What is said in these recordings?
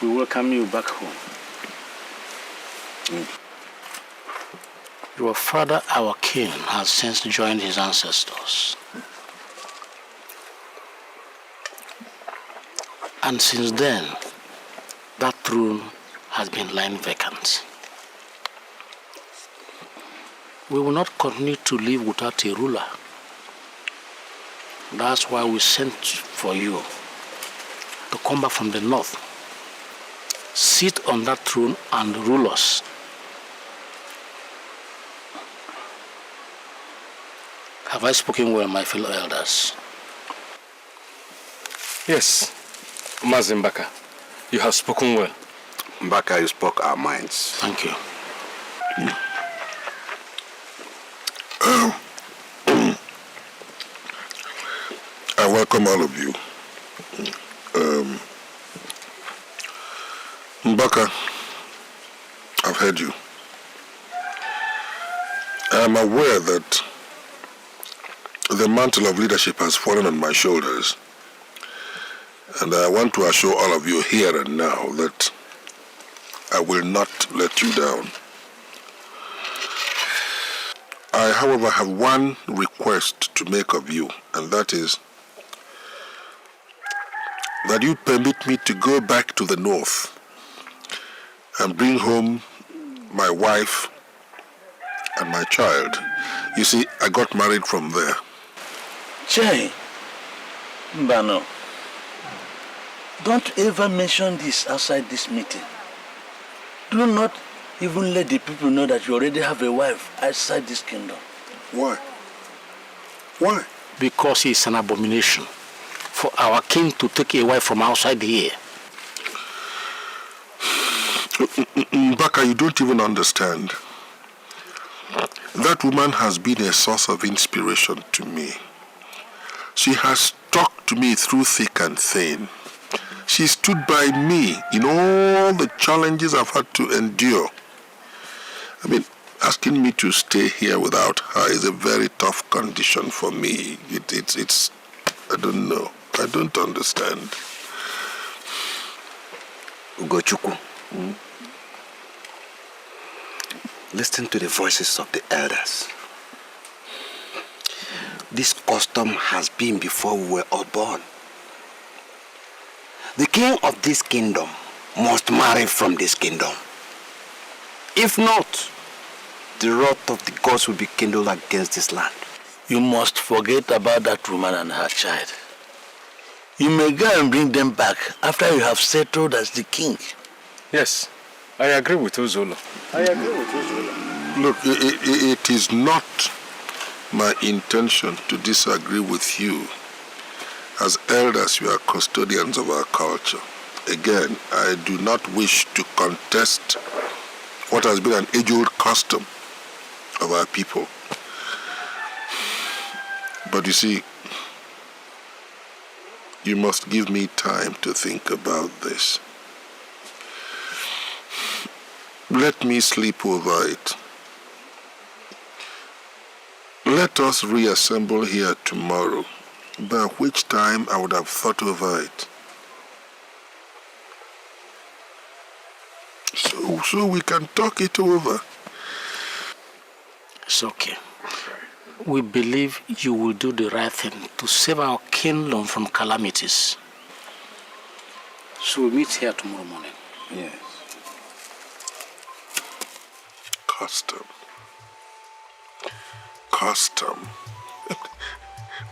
we welcome you back home. Your father, our king, has since joined his ancestors. And since then, that throne has been lying vacant. We will not continue to live without a ruler. That's why we sent for you to come back from the north, sit on that throne and rule us. Have I spoken well, my fellow elders? Yes, Mazin Mbaka, you have spoken well. Mbaka, you spoke our minds. Thank you. I welcome all of you. Mbaka, I've heard you. I am aware that the mantle of leadership has fallen on my shoulders. And I want to assure all of you here and now that I will not let you down. I, however, have one request to make of you, and that is that you permit me to go back to the north and bring home my wife and my child. You see, I got married from there. Jay, Mbano, don't ever mention this outside this meeting. Do not even let the people know that you already have a wife outside this kingdom. Why? Why? Because it's an abomination for our king to take a wife from outside here. Mbaka, you don't even understand. That woman has been a source of inspiration to me. She has talked to me through thick and thin. She stood by me in all the challenges I've had to endure. I mean, asking me to stay here without her is a very tough condition for me. It's I don't know. I don't understand. Ugochukwu, listen to the voices of the elders. This custom has been before we were all born. The king of this kingdom must marry from this kingdom. If not, the wrath of the gods will be kindled against this land. You must forget about that woman and her child. You may go and bring them back after you have settled as the king. Yes, I agree with Ozolo. Look, it is not my intention to disagree with you. As elders, you are custodians of our culture. Again, I do not wish to contest what has been an age-old custom of our people. But you see, you must give me time to think about this. Let me sleep over it. Let us reassemble here tomorrow, by which time I would have thought over it. So we can talk it over. It's okay. We believe you will do the right thing to save our kingdom from calamities. So we'll meet here tomorrow morning. Yes. Custom. Custom.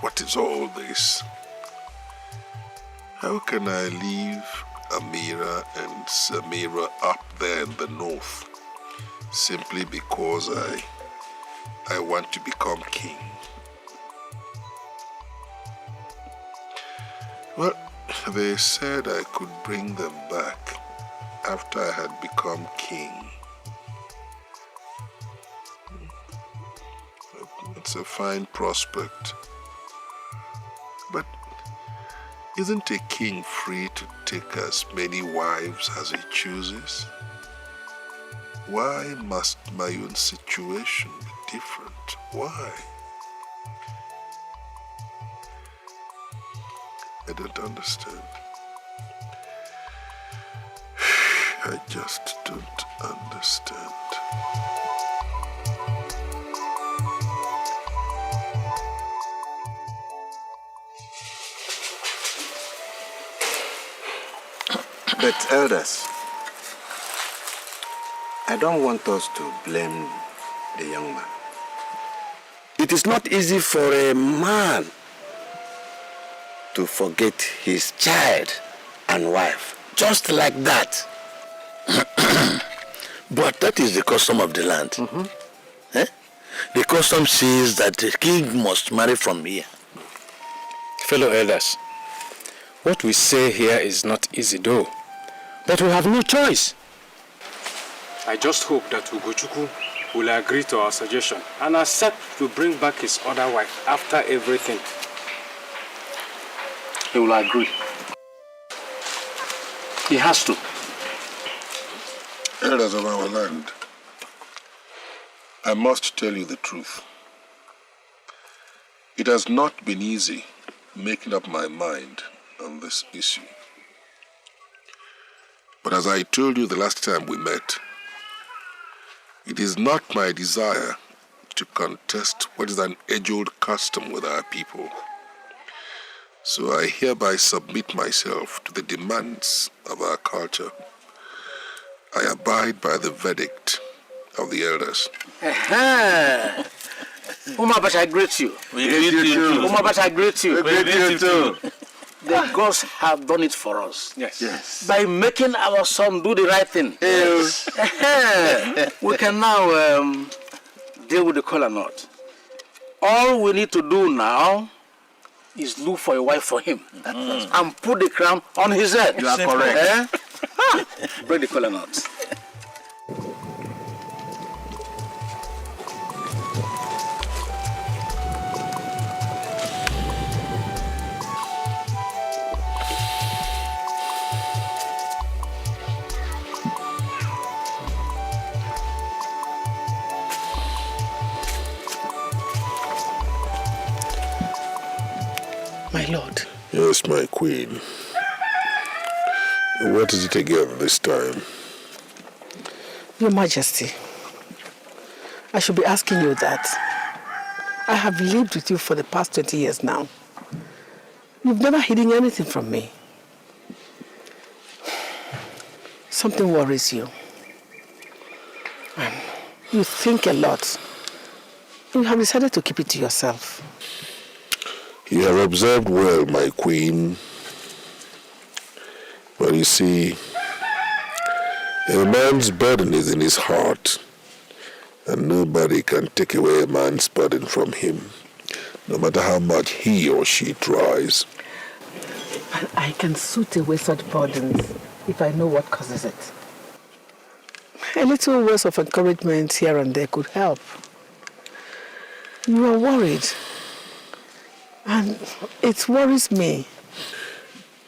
What is all this? How can I leave Amira and Samira up there in the north simply because I want to become king? Well, they said I could bring them back after I had become king. It's a fine prospect. But isn't a king free to take as many wives as he chooses? Why must my own situation be different? Why? I don't understand. I just don't understand. But elders, I don't want us to blame the young man. It is not easy for a man to forget his child and wife, just like that. But that is the custom of the land. Eh? The custom says that the king must marry from here. Fellow elders, what we say here is not easy though, but we have no choice. I just hope that Ugochukwu will agree to our suggestion and accept to bring back his other wife after everything. He will agree. He has to. Elders of our land, I must tell you the truth. It has not been easy making up my mind on this issue. But as I told you the last time we met, it is not my desire to contest what is an age-old custom with our people. So I hereby submit myself to the demands of our culture. I abide by the verdict of the elders. Umabash, I greet you. We greet you too. Umabash, I greet you. We greet you too. The gods have done it for us. Yes. By making our son do the right thing. Yes. We can now deal with the kola nut. All we need to do now is look for a wife for him and put the crown on his head. You are correct. Break the kola nut. My lord. Yes, my queen. What is it again this time? Your Majesty, I should be asking you that. I have lived with you for the past 20 years now. You've never hidden anything from me. Something worries you. You think a lot. You have decided to keep it to yourself. You have observed well, my queen. Well, you see, a man's burden is in his heart, and nobody can take away a man's burden from him, no matter how much he or she tries. And I can suit away such burdens if I know what causes it. A little words of encouragement here and there could help. You are worried. And it worries me.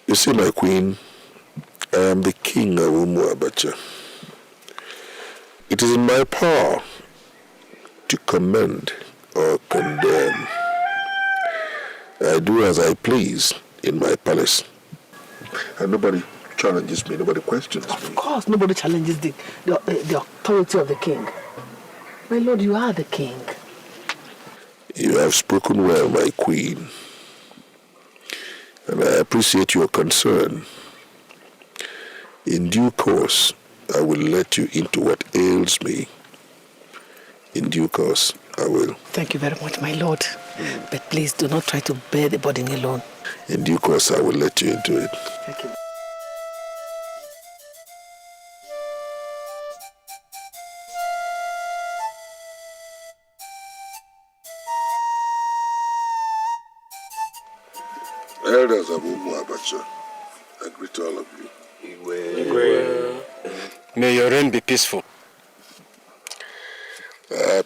You see, my queen, I am the king of Umuabacha. It is in my power to commend or condemn. I do as I please in my palace. And nobody challenges me, nobody questions me. Of course, nobody challenges the authority of the king. My lord, you are the king. You have spoken well, my queen, and I appreciate your concern. In due course, I will let you into what ails me. In due course, I will. Thank you very much, my lord. But please do not try to bear the burden alone. In due course, I will let you into it. Thank you. Elders of Umuabacha, I greet all of you. May your reign be peaceful.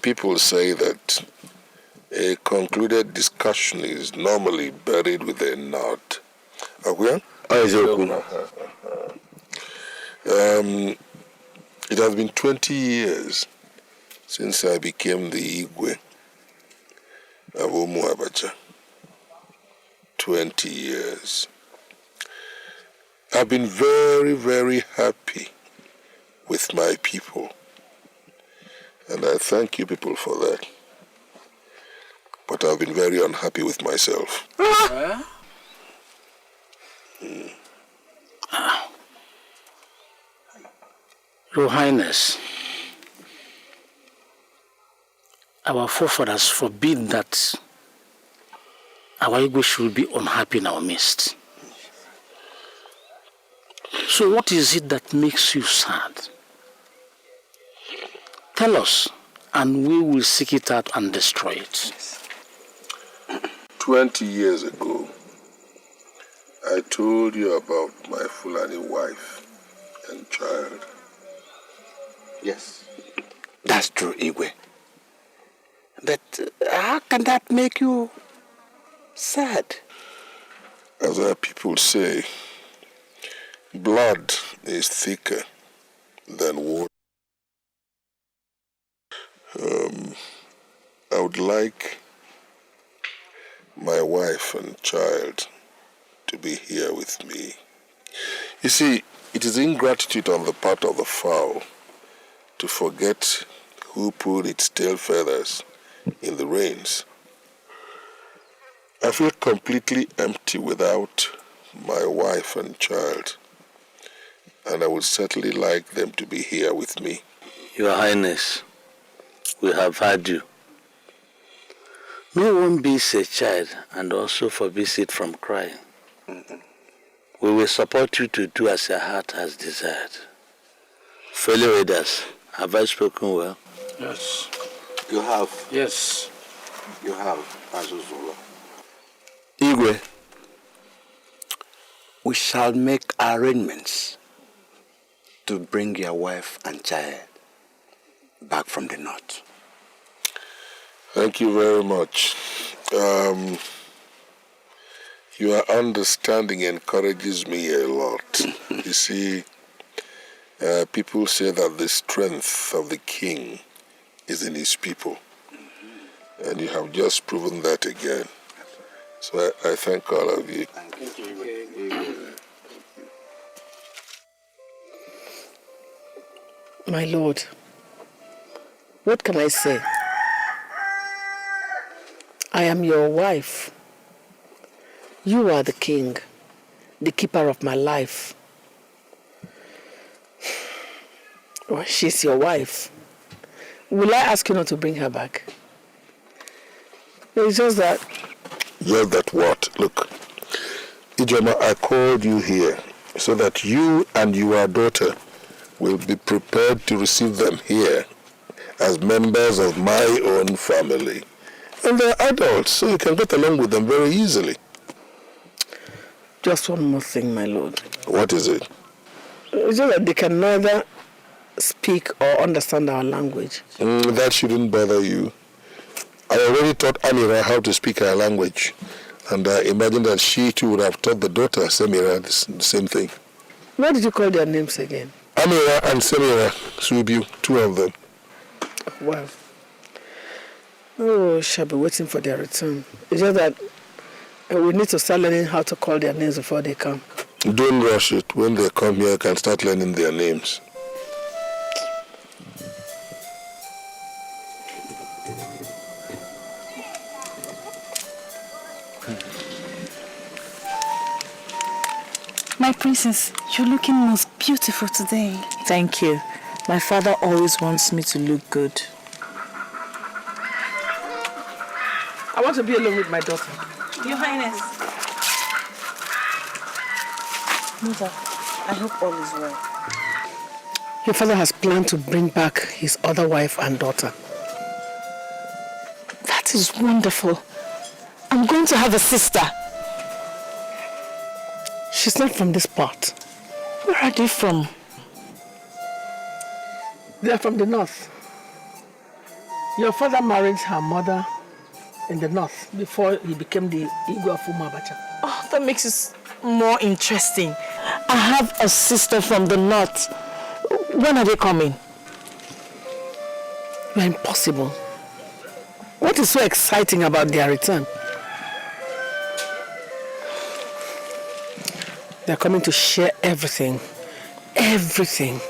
People say that a concluded discussion is normally buried with a nod. It has been 20 years since I became the Igwe of Umuabacha. 20 years. I've been very, very happy my people. And I thank you people for that. But I've been very unhappy with myself. Your Highness, our forefathers forbid that our ego should be unhappy in our midst. So what is it that makes you sad? Tell us, and we will seek it out and destroy it. 20 years ago, I told you about my Fulani wife and child. Yes, that's true, Igwe. But how can that make you sad? As our people say, blood is thicker than water. I would like my wife and child to be here with me. You see, it is ingratitude on the part of the fowl to forget who put its tail feathers in the reins. I feel completely empty without my wife and child, and I would certainly like them to be here with me. Your Highness, we have heard you. No one beats a child and also forbids it from crying. We will support you to do as your heart has desired. Fellow elders, have I spoken well? Yes. You have. Yes. You have, Azuzula. Igwe, we shall make arrangements to bring your wife and child back from the north. Thank you very much. Your understanding encourages me a lot. You see, people say that the strength of the king is in his people. And you have just proven that again. So I thank all of you. Thank you. My lord, what can I say? I am your wife. You are the king, the keeper of my life. Well, she's your wife. Will I ask you not to bring her back? It's just that... Just that what? Look, Ijoma, I called you here so that you and your daughter will be prepared to receive them here as members of my own family. And they're adults, so you can get along with them very easily. Just one more thing, my lord. What is it? It's just that they can neither speak or understand our language. That shouldn't bother you. I already taught Amira how to speak her language. And I imagine that she too would have taught the daughter, Samira, the same thing. What did you call their names again? Amira and Samira Subiu, two of them. Well, oh, shall be waiting for their return. It's just that we need to start learning how to call their names before they come. Don't rush it. When they come here, you can start learning their names. My princess, you're looking most beautiful today. Thank you. My father always wants me to look good. I want to be alone with my daughter. Your Highness. Mother, I hope all is well. Your father has planned to bring back his other wife and daughter. That is wonderful. I'm going to have a sister. She's not from this part. Where are they from? They are from the north. Your father married her mother in the north before he became the Igwe of Umabacha. Oh, that makes it more interesting. I have a sister from the north. When are they coming? You are impossible. What is so exciting about their return? They are coming to share everything. Everything.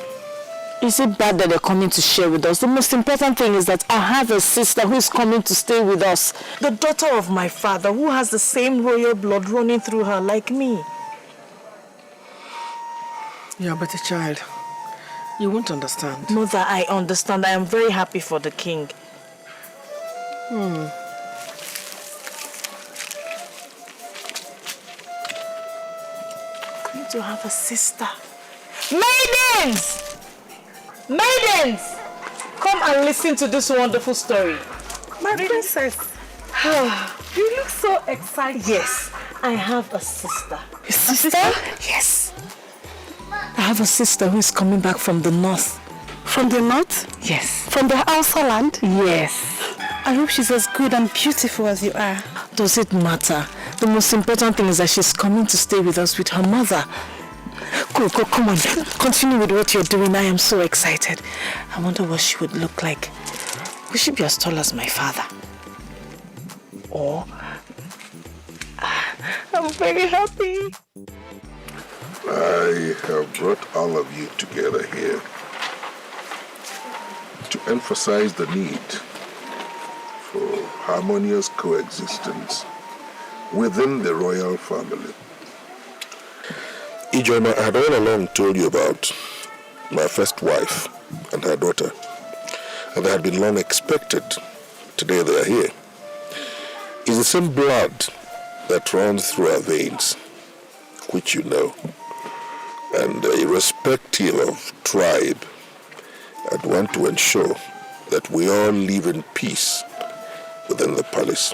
Is it bad that they're coming to share with us? The most important thing is that I have a sister who is coming to stay with us. The daughter of my father, who has the same royal blood running through her like me. Yeah, but a child, you won't understand. Mother, I understand. I am very happy for the king. Hmm. Going to have a sister. Maidens! Maidens! Come and listen to this wonderful story. My princess, you look so excited. Yes, I have a sister. A sister? Yes. I have a sister who is coming back from the north. From the north? Yes. From the outer land? Yes. I hope she's as good and beautiful as you are. Does it matter? The most important thing is that she's coming to stay with us with her mother. Go, come on. Continue with what you're doing. I am so excited. I wonder what she would look like. Will she be as tall as my father? Or... I'm very happy. I have brought all of you together here to emphasize the need for harmonious coexistence within the royal family. Chioma, I had all along told you about my first wife and her daughter, and they had been long expected. Today they are here. It's the same blood that runs through our veins, which you know, and irrespective of tribe, I'd want to ensure that we all live in peace within the palace.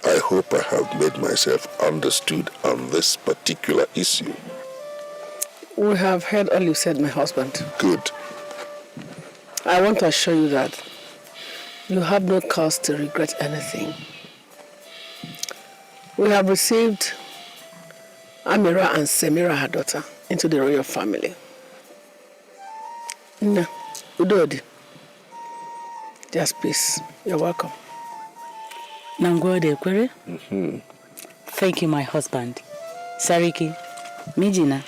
I hope I have made myself understood on this particular issue. We have heard all you said, my husband. Good. I want to assure you that you have no cause to regret anything. We have received Amira and Semira, her daughter, into the royal family. No, Udodi. Just peace. You're welcome. Nangode Kwere. Thank you, my husband, Sariki, Mijina.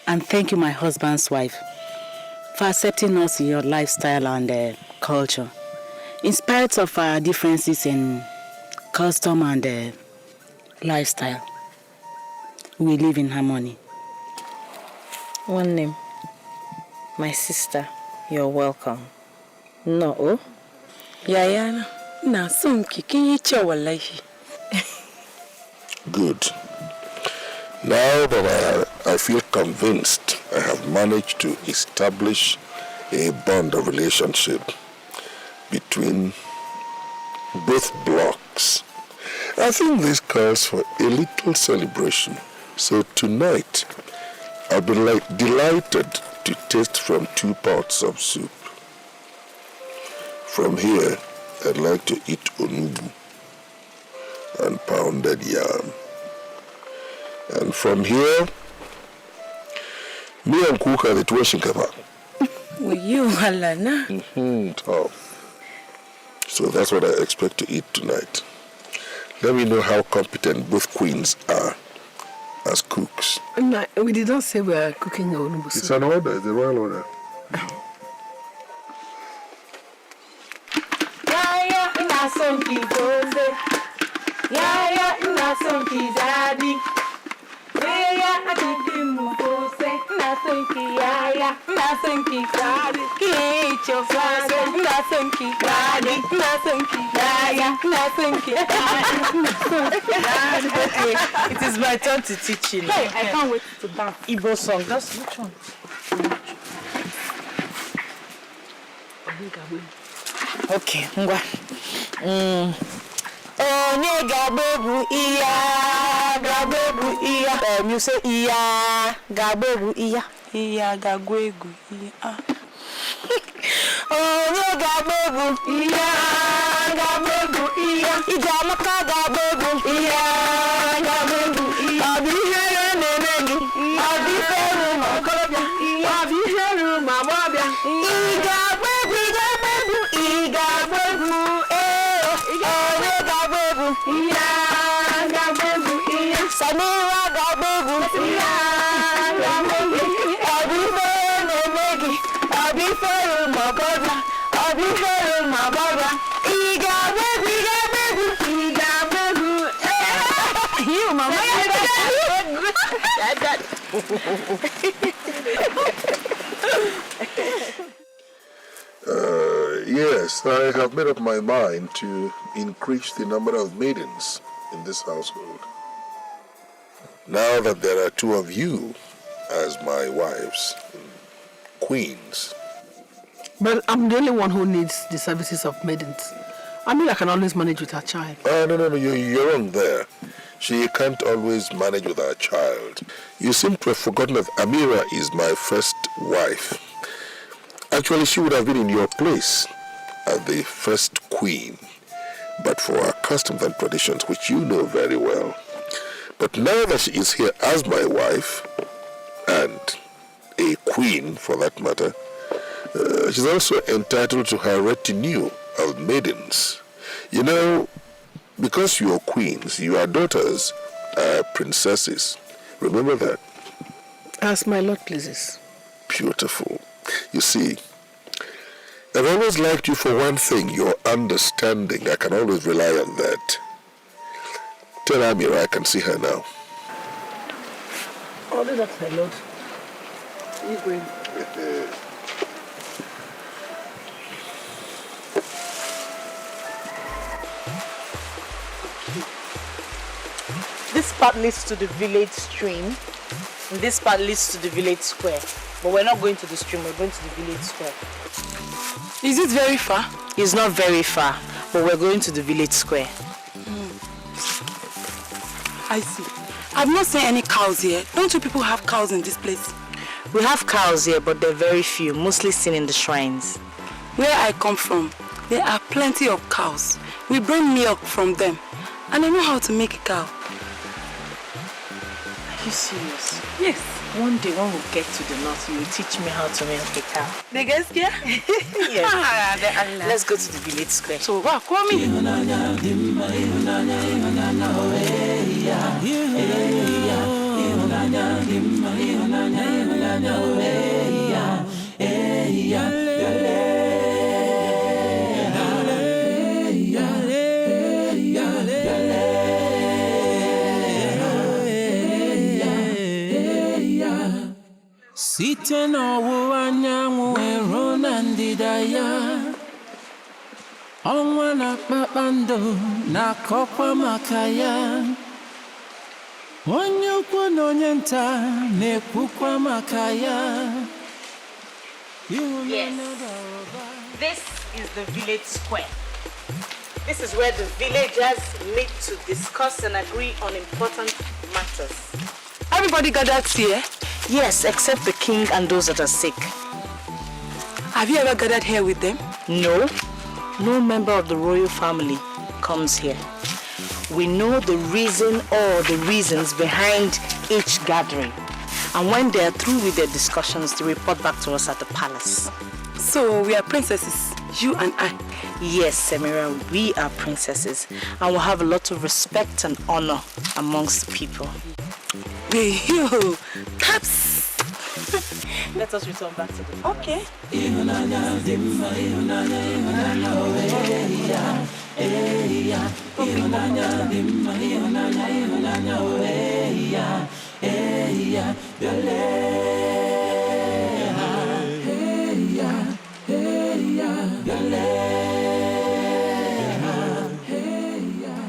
And thank you, my husband's wife, for accepting us in your lifestyle and culture. In spite of our differences in custom and lifestyle, we live in harmony. One name. My sister, you're welcome. No. Yayana. Na sunki kinyicha wallahi. Good. Now that I feel convinced I have managed to establish a bond of relationship between both blocks, I think this calls for a little celebration. So tonight, I'll be delighted to taste from 2 pots of soup. From here, I'd like to eat onubu and pounded yam. And from here, me and Cook are the two shinkapa. Will you, Halana? Tough. So that's what I expect to eat tonight. Let me know how competent both queens are as cooks. No, we did not say we are cooking onubu soup. It's an order, it's a royal order. Sonki Jose, Yaya, na sonki Daddy. Yaya, I think you Jose, na sonki Yaya, na sonki Daddy. Keep your father, na sonki Daddy, na sonki Yaya, na sonki Daddy. Okay, it is my turn to teach you. Hey, I can't wait to dance Igbo song. That's which one? Okay, ngwa. Onye gabebu iya, gabebu iya. You say iya, gabebu iya. Iya, gagwegu iya. Onye gabebu iya, gabebu iya. Ijamaka gabebu iya, gabebu iya. Abihere nenegi, abihere makorobia, abihere mamobia. Igagbebu, igagbebu, igagbebu. Iya, gabebu, iya. Samira gabebu, iya, Baba, I'll be very my Baba. Iga baby. You, Mama. Yes, I have made up my mind to increase the number of maidens in this household. Now that there are two of you as my wives, queens. But I'm the only one who needs the services of maidens. I mean, I can always manage with her child. No, you're wrong there. She can't always manage with her child. You seem to have forgotten that Amira is my first wife. Actually, she would have been in your place as the first queen, but for our customs and traditions, which you know very well. But now that she is here as my wife, and a queen for that matter, she's also entitled to her retinue of maidens. You know, because you are queens, your daughters are princesses. Remember that? As my Lord pleases. Beautiful. You see, I've always liked you for one thing, your understanding. I can always rely on that. Tell Amira I can see her now. Only that, my Lord. You going? This part leads to the village stream, and this part leads to the village square. But we're not going to the stream, we're going to the village square. Is it very far? It's not very far, but we're going to the village square. I see. I've not seen any cows here. Don't you people have cows in this place? We have cows here, but they're very few, mostly seen in the shrines. Where I come from, there are plenty of cows. We bring milk from them, and I know how to make a cow. Are you serious? Yes. One day when we get to the north, you will teach me how to milk a cow. The guys here? Yes. Let's go to the village square. So, wow, come in. Site n'ọwụwa anyanwụ ruo na ndịda ya, ọnwa na kpakpando na-akọkwa maka ya, onye ukwu na onye nta na-ekwukwa maka ya. Yes, this is the village square. This is where the villagers meet to discuss and agree on important matters. Everybody gathered here? Yes, except the king and those that are sick. Have you ever gathered here with them? No. No member of the royal family comes here. We know the reason or the reasons behind each gathering. And when they are through with their discussions, they report back to us at the palace. So we are princesses, you and I. Yes, Samira, we are princesses. And we'll have a lot of respect and honor amongst the people. You, taps. Let us return back to the palace. Okay.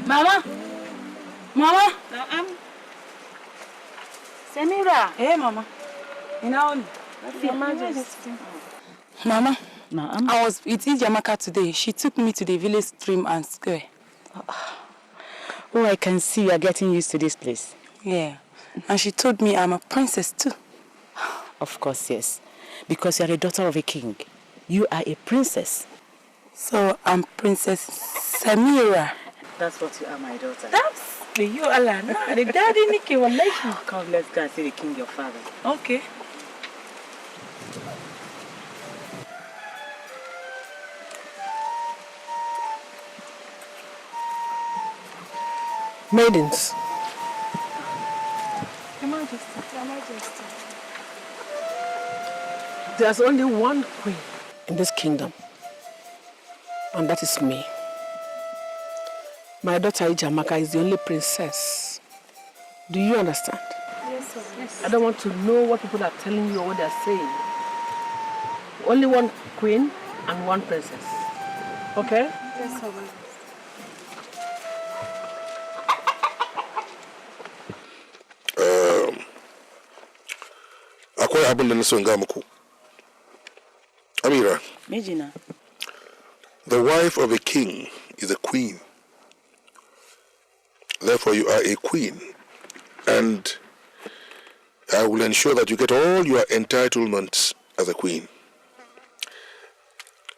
Mama. Mama. Samira. Hey, Mama. You know, Mama, I was with Ijamaka today. She took me to the village stream and square. Oh, I can see you are getting used to this place. Yeah. And she told me I'm a princess too. Of course, yes. Because you are the daughter of a king. You are a princess. So I'm Princess Samira. That's what you are, my daughter. That's you, Alana. The daddy Nikki will like you. Come, let's go and see the king, your father. Okay. Maidens. Your Majesty. Your Majesty. There's only one queen. in this kingdom, and that is me. My daughter Ijamaka is the only princess. Do you understand? Yes, sir. Yes. I don't want to know what people are telling you or what they are saying. Only one queen and one princess. Okay? Yes, sir. Akwai abin da na so in ga muku. Amira, Mijina. the wife of a king is a queen. Therefore, you are a queen. And I will ensure that you get all your entitlements as a queen.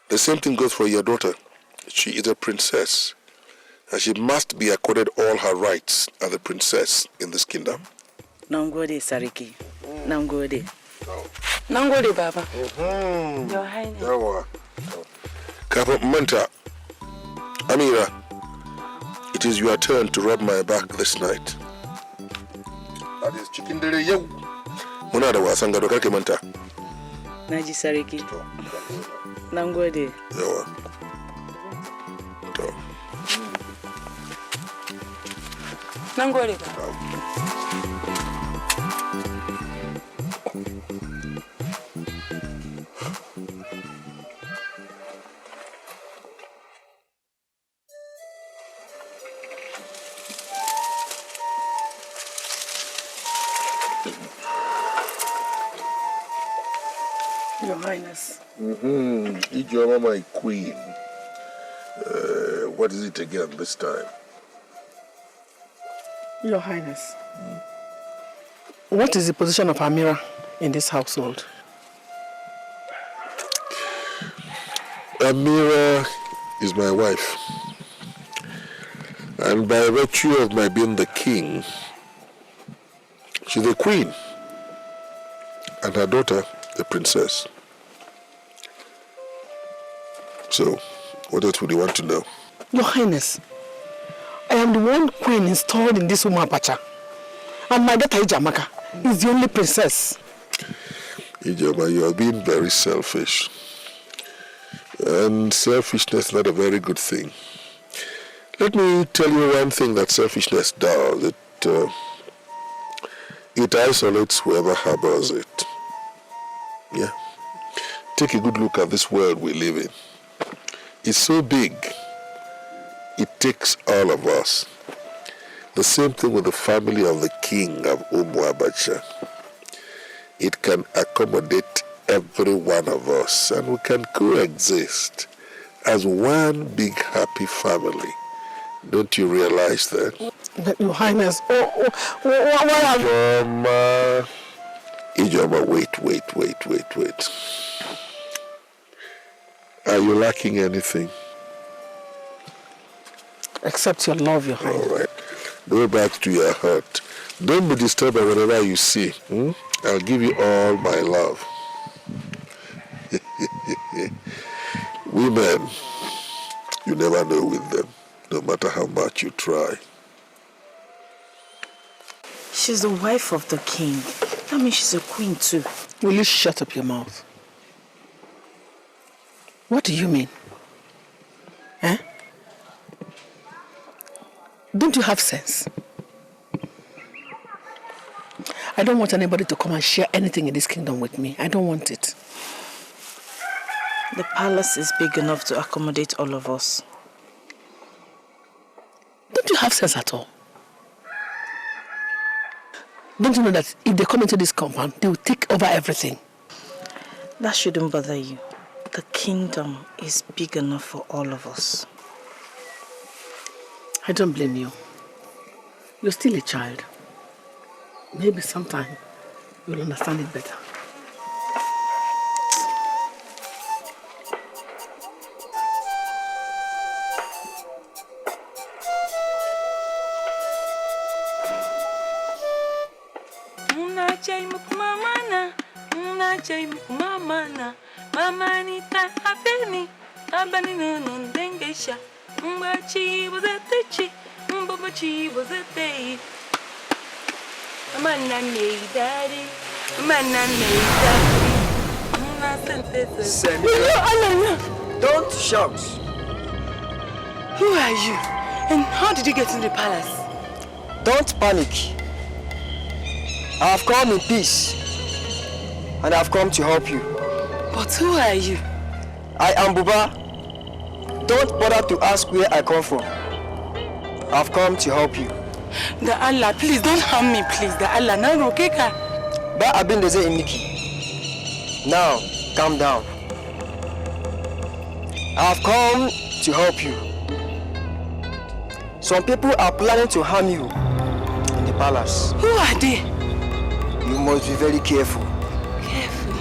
The same thing goes for your daughter. She is a princess. And she must be accorded all her rights as a princess in this kingdom. Nangode, Sariki. Nangode. Nangode, Baba. Your Highness. Kafin manta, Amira, it is your turn to rub my back this night. That is chicken dere yau. Muna da wasan gado kake manta. Naji Sariki. Nangode. Yawa. To. Nangode, Baba. Your Highness. Chioma, my queen. What is it again this time? Your Highness. What is the position of Amira in this household? Amira is my wife. And by virtue of my being the king, she's a queen. And her daughter, a princess. So, what else would you want to know? Your Highness, I am the one queen installed in this woman pacha. And my daughter Ijamaka is the only princess. Ijoma, you are being very selfish. And selfishness is not a very good thing. Let me tell you one thing that selfishness does. It isolates whoever harbors it. Yeah. Take a good look at this world we live in. It's so big. It takes all of us. The same thing with the family of the king of Abacha. It can accommodate every one of us, and we can coexist as one big happy family. Don't you realize that? Your Highness, Ijoma, wait. Are you lacking anything? Except your love, Your Highness. All right. Go back to your heart. Don't be disturbed by whatever you see. I'll give you all my love. Women, you never know with them, no matter how much you try. She's the wife of the king. That means she's a queen too. Will you shut up your mouth? What do you mean? Eh? Don't you have sense? I don't want anybody to come and share anything in this kingdom with me. I don't want it. The palace is big enough to accommodate all of us. Don't you have sense at all? Don't you know that if they come into this compound, they will take over everything? That shouldn't bother you. The kingdom is big enough for all of us. I don't blame you. You're still a child. Maybe sometime you'll understand it better. Mamanita abeni abani no dengesha mbachi was a techi mbachi was a day manane daddy Don't shout. Who are you? And how did you get in the palace? Don't panic. I have come in peace. And I have come to help you. But who are you? I am Buba. Don't bother to ask where I come from. I have come to help you. The Allah, please don't harm me, please. The Allah, no, okay? Ba abin da zai yi miki. Now, calm down. I have come to help you. Some people are planning to harm you in the palace. Who are they? You must be very careful. Careful.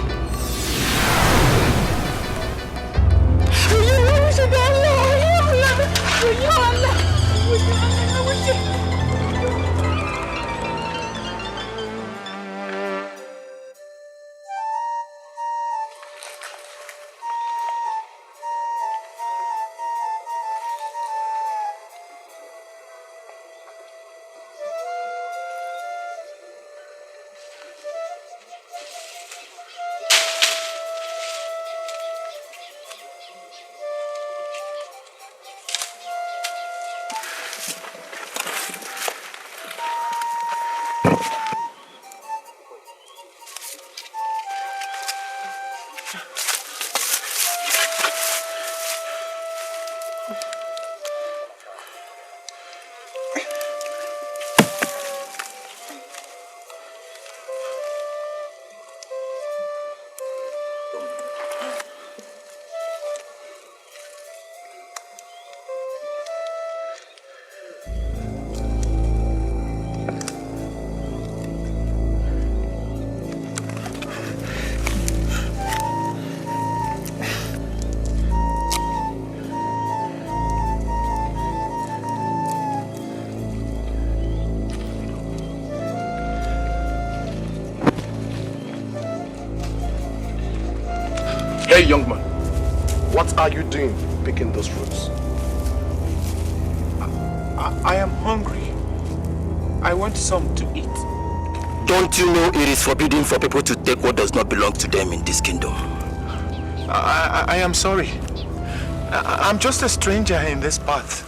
Hey, young man, what are you doing picking those fruits? I am hungry. I want some to eat. Don't you know it is forbidden for people to take what does not belong to them in this kingdom? I am sorry. I'm just a stranger in this path.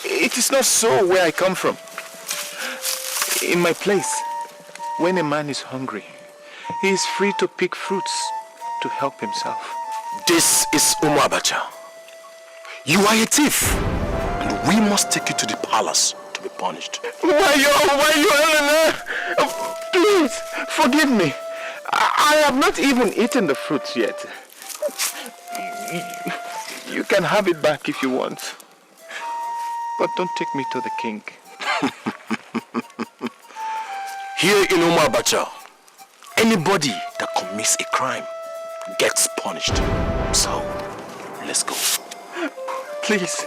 It is not so where I come from. In my place, when a man is hungry, he is free to pick fruits to help himself. This is Abacha. You are a thief, and we must take you to the palace to be punished. Why you, Elena? Please, forgive me. I have not even eaten the fruits yet. You can have it back if you want. But don't take me to the king. Here in Abacha, anybody that commits a crime gets punished. So, let's go. Please.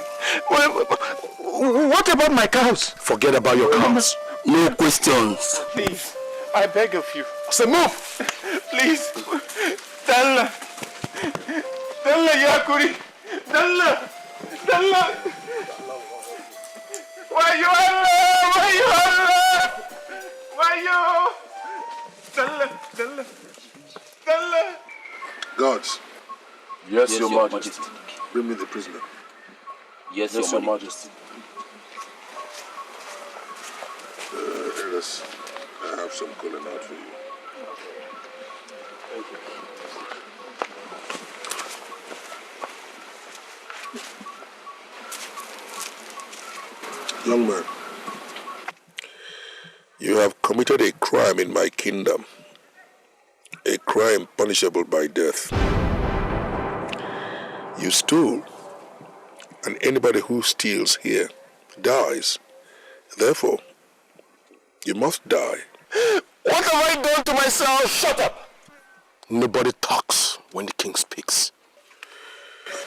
What about my cows? Forget about your cows. No questions. Please, I beg of you. So move. Please. Dalla. Dalla Yakuri. Dalla. Dalla. Why you Allah? Why you Allah? Why you? Dalla. Dalla. Dalla. Guards. Yes, Your Majesty. Bring me the prisoner. Yes, Your Majesty. Elders, I have some calling out for you. Young man, you have committed a crime in my kingdom. A crime punishable by death. You stole, and anybody who steals here dies. Therefore, you must die. What have I done to myself? Shut up! Nobody talks when the king speaks.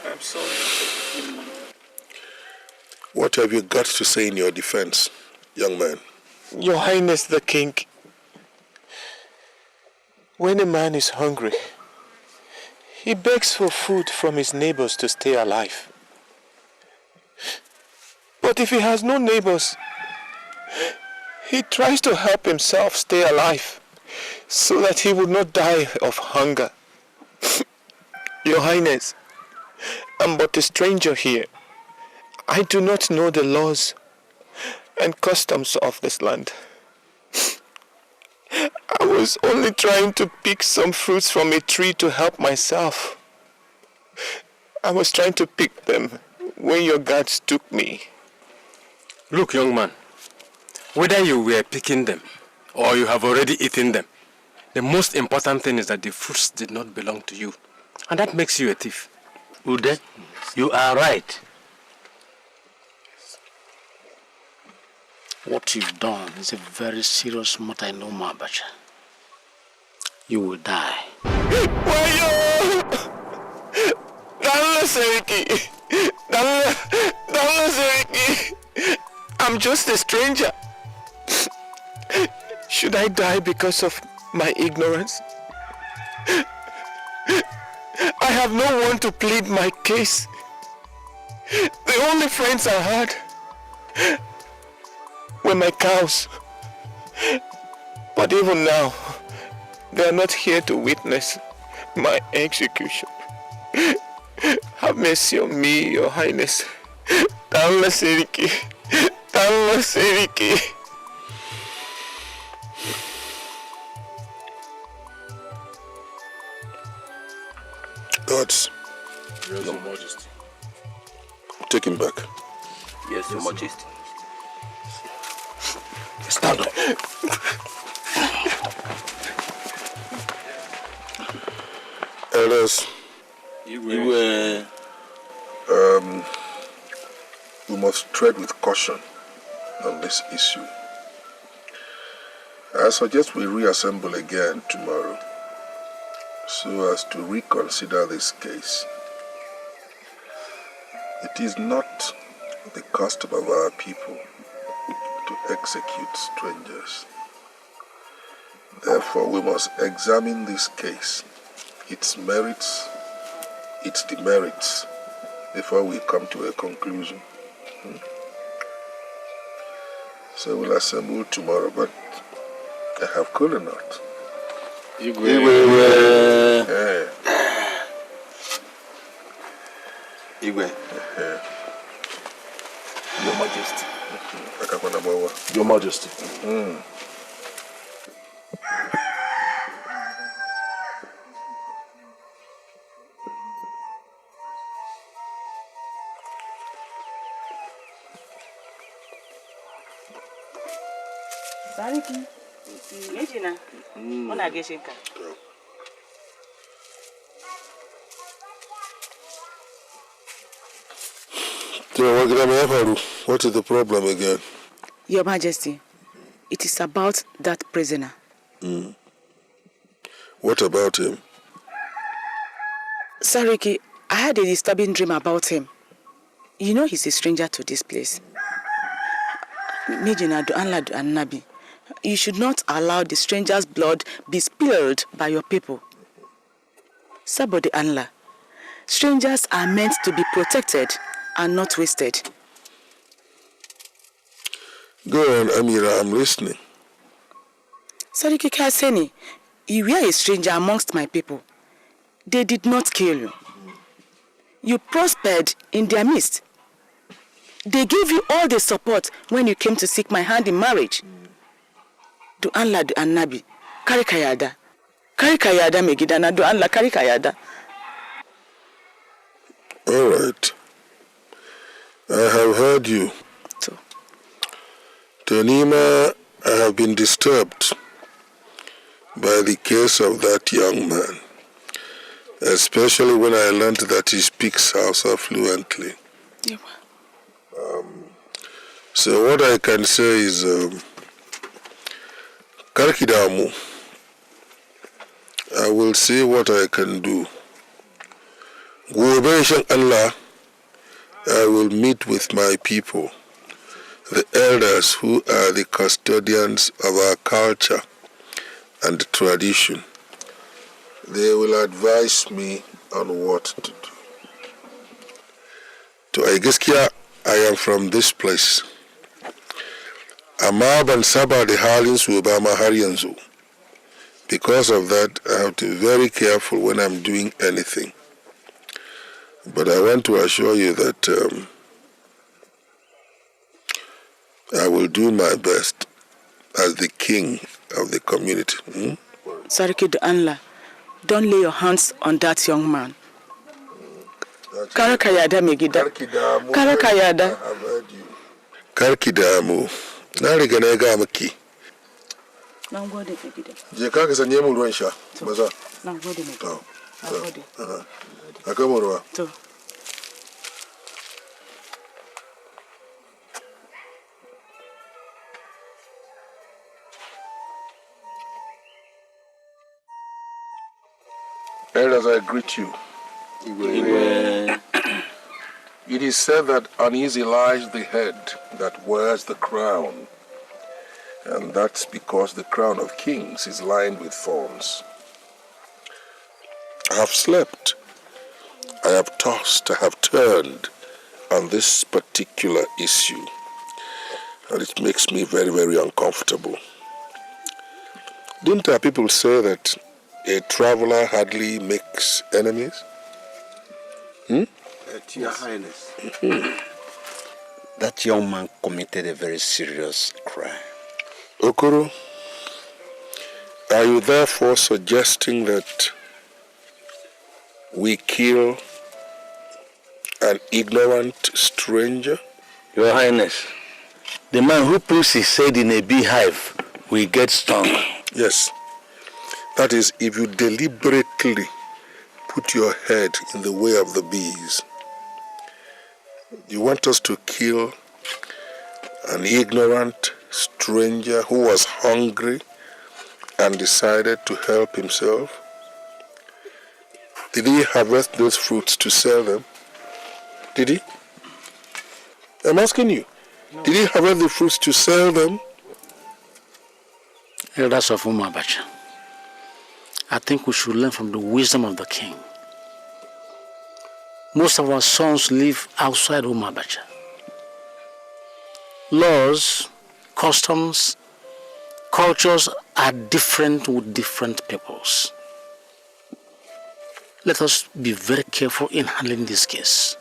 I'm sorry. What have you got to say in your defense, young man? Your Highness the King, when a man is hungry, he begs for food from his neighbors to stay alive. But if he has no neighbors, he tries to help himself stay alive. so that he would not die of hunger. Your Highness, I'm but a stranger here. I do not know the laws and customs of this land. I was only trying to pick some fruits from a tree to help myself. I was trying to pick them when your guards took me. Look, young man, whether you were picking them or you have already eaten them, the most important thing is that the fruits did not belong to you. And that makes you a thief. Ude, you are right. What you've done is a very serious matter in Oma Abacha. You will die. Wayo! Dalla Seriki! Dalla Seriki! I'm just a stranger. Should I die because of my ignorance? I have no one to plead my case. The only friends I had were my cows. But even now, they are not here to witness my execution. Have mercy on me, Your Highness. Dalla Seriki. Dalla Seriki. Guards. Yes, Your Majesty. Take him back. Yes, Your Majesty. Stand up. Elders. We must tread with caution on this issue. I suggest we reassemble again tomorrow so as to reconsider this case. It is not the custom of our people to execute strangers. Therefore, we must examine this case, its merits, its demerits, before we come to a conclusion. So we'll assemble tomorrow, but I have cooler nut. Igwe. Igwe. Your Majesty. Your Majesty. Sariki, Mijina, ona geshinka. What is the problem again? Your Majesty, it is about that prisoner. What about him? Sariki, I had a disturbing dream about him. You know he's a stranger to this place. Mijina do anla do annabi. You should not allow the stranger's blood be spilled by your people. Sabodi anla. Strangers are meant to be protected and not wasted. Go on, Amira, I'm listening. Sariki Kaseni, you were a stranger amongst my people. They did not kill you. You prospered in their midst. They gave you all the support when you came to seek my hand in marriage. Do anla do annabi, kari kayada megidana do anla kari kayada. All right. I have heard you. So. Tonima, I have been disturbed by the case of that young man, especially when I learned that he speaks Hausa fluently. Yeah. So what I can say is, Karkidamu, I will see what I can do. Gobe Allah, I will meet with my people, the elders who are the custodians of our culture and tradition. They will advise me on what to do. To Aigiskia, I am from this place. Amma ban saba da halin su ba ma har yanzu. Because of that, I have to be very careful when I'm doing anything. But I want to assure you that I will do my best as the king of the community. Sariki de Anla, don't lay your hands on that young man. Karakayada Megida. Karakayada. I have heard you. Karkidamu. Nariganega Maki. Nangode Megida. Jekaka Sanyemu Rwensha. Baza. Nangode Megida. Akamurwa. Elders, I greet you. It is said that uneasy lies the head that wears the crown. And that's because the crown of kings is lined with thorns. I have slept. I have tossed. I have turned on this particular issue. And it makes me very, very uncomfortable. Didn't our people say that a traveler hardly makes enemies? Your Highness, that young man committed a very serious crime. Okoro, are you therefore suggesting that we kill an ignorant stranger? Your Highness, the man who puts his head in a beehive will get stung. Yes. That is, if you deliberately put your head in the way of the bees. You want us to kill an ignorant stranger who was hungry and decided to help himself? Did he harvest those fruits to sell them? Did he? I'm asking you. No. Did he harvest the fruits to sell them? Elders of Umabacha, I think we should learn from the wisdom of the king. Most of our sons live outside Umabacha. Laws, customs, cultures are different with different peoples. Let us be very careful in handling this case.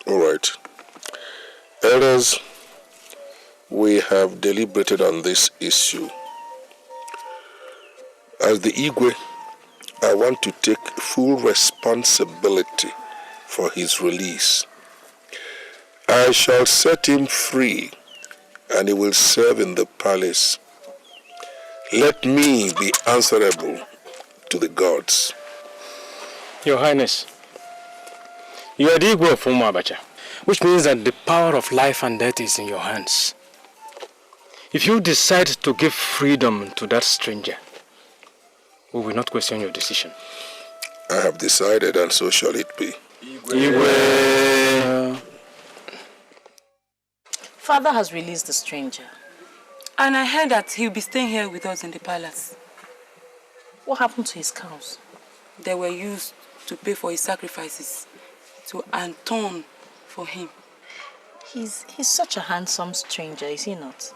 All right. Elders, we have deliberated on this issue. As the Igwe, I want to take full responsibility for his release. I shall set him free, and he will serve in the palace. Let me be answerable to the gods. Your Highness, you are the Igwe of Umabacha, which means that the power of life and death is in your hands. If you decide to give freedom to that stranger, we will not question your decision. I have decided, and so shall it be. Igwe. Father has released the stranger. And I heard that he'll be staying here with us in the palace. What happened to his cows? They were used to pay for his sacrifices, to atone for him. He's such a handsome stranger, is he not?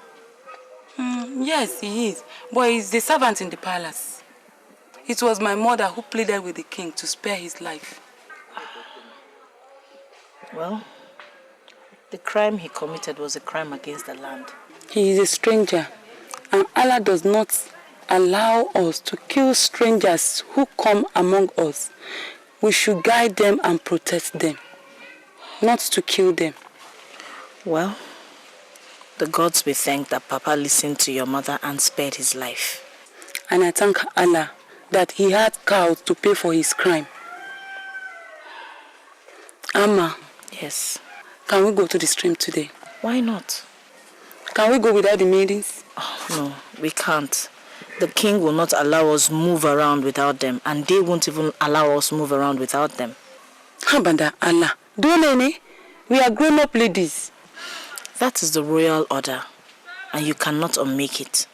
Yes, he is. But he's the servant in the palace. It was my mother who pleaded with the king to spare his life. Well, the crime he committed was a crime against the land. He is a stranger, and Allah does not allow us to kill strangers who come among us. We should guide them and protect them, not to kill them. Well, the gods be thanked that Papa listened to your mother and spared his life. And I thank Allah that he had cows to pay for his crime. Amma. Yes? Can we go to the stream today? Why not? Can we go without the maidens? Oh, no, we can't. The king will not allow us move around without them, and they won't even allow us move around without them. Habanda Allah. Don't we are grown-up ladies. That is the royal order, and you cannot unmake it.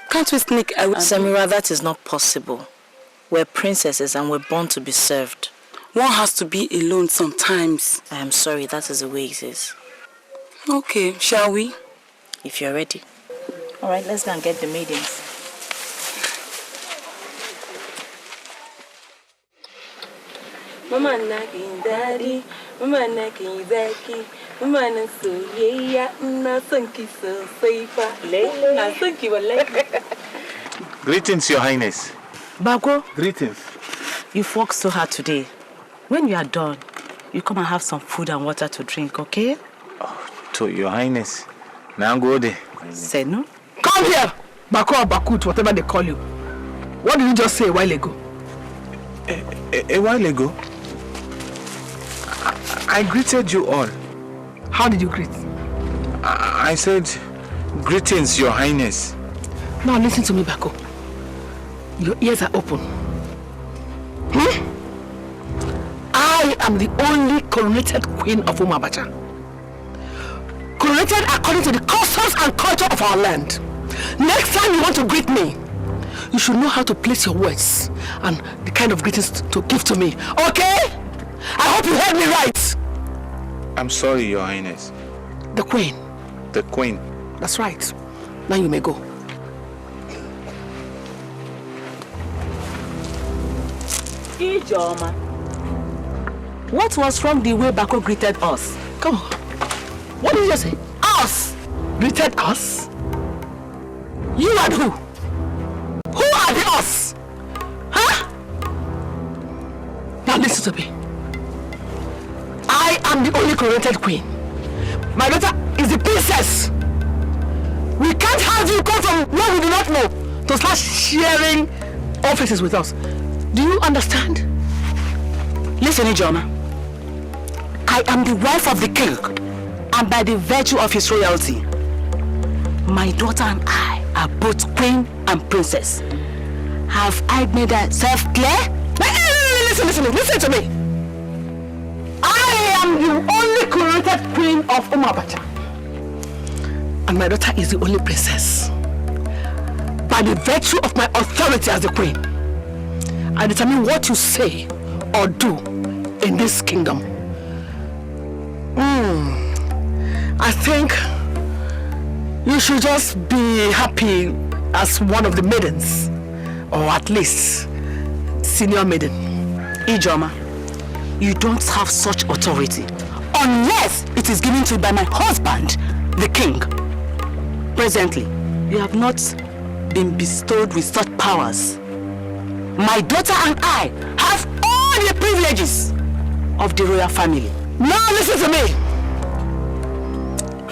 Can't we sneak away? Samira, that is not possible. We're princesses and we're born to be served. One has to be alone sometimes. I am sorry, that is the way it is. Okay, shall we? If you're ready. All right, let's go and get the maidens. Mama nagging daddy, mama nagging zaki, mama na soyayya, na son ki sosai fa. Na son ki wallahi. Greetings, Your Highness. Bago, Greetings. you've worked so hard today. When you are done, you come and have some food and water to drink, okay? To Your Highness. Now go there. Senu? Come here! Bako or Bakut, whatever they call you. What did you just say a while ago? A while ago, I greeted you all. How did you greet? I said, greetings, Your Highness. Now listen to me, Bako. Your ears are open. I am the only coronated queen of Umabacha. Coronated according to the customs and culture of our land. Next time you want to greet me, you should know how to place your words and the kind of greetings to give to me. Okay? I hope you heard me right. I'm sorry, Your Highness. The queen. The queen. That's right. Now you may go. Chioma, what was wrong the way Bako greeted us? Come on. What did you say? Us? Greeted us? You and who? Who are the us? Huh? Now listen to me. I am the only coronated queen. My daughter is the princess. We can't have you come from where we do not know to start sharing offices with us. Do you understand? Listen, Chioma. I am the wife of the king, and by the virtue of his royalty, my daughter and I are both queen and princess. Have I made myself clear? Listen to me. I am the only coronated queen of Umabacha. And my daughter is the only princess. By the virtue of my authority as the queen, I determine what you say or do in this kingdom. I think you should just be happy as one of the maidens, or at least senior maiden. Chioma, you don't have such authority unless it is given to you by my husband, the king. Presently, you have not been bestowed with such powers. My daughter and I have all the privileges of the royal family. Now listen to me.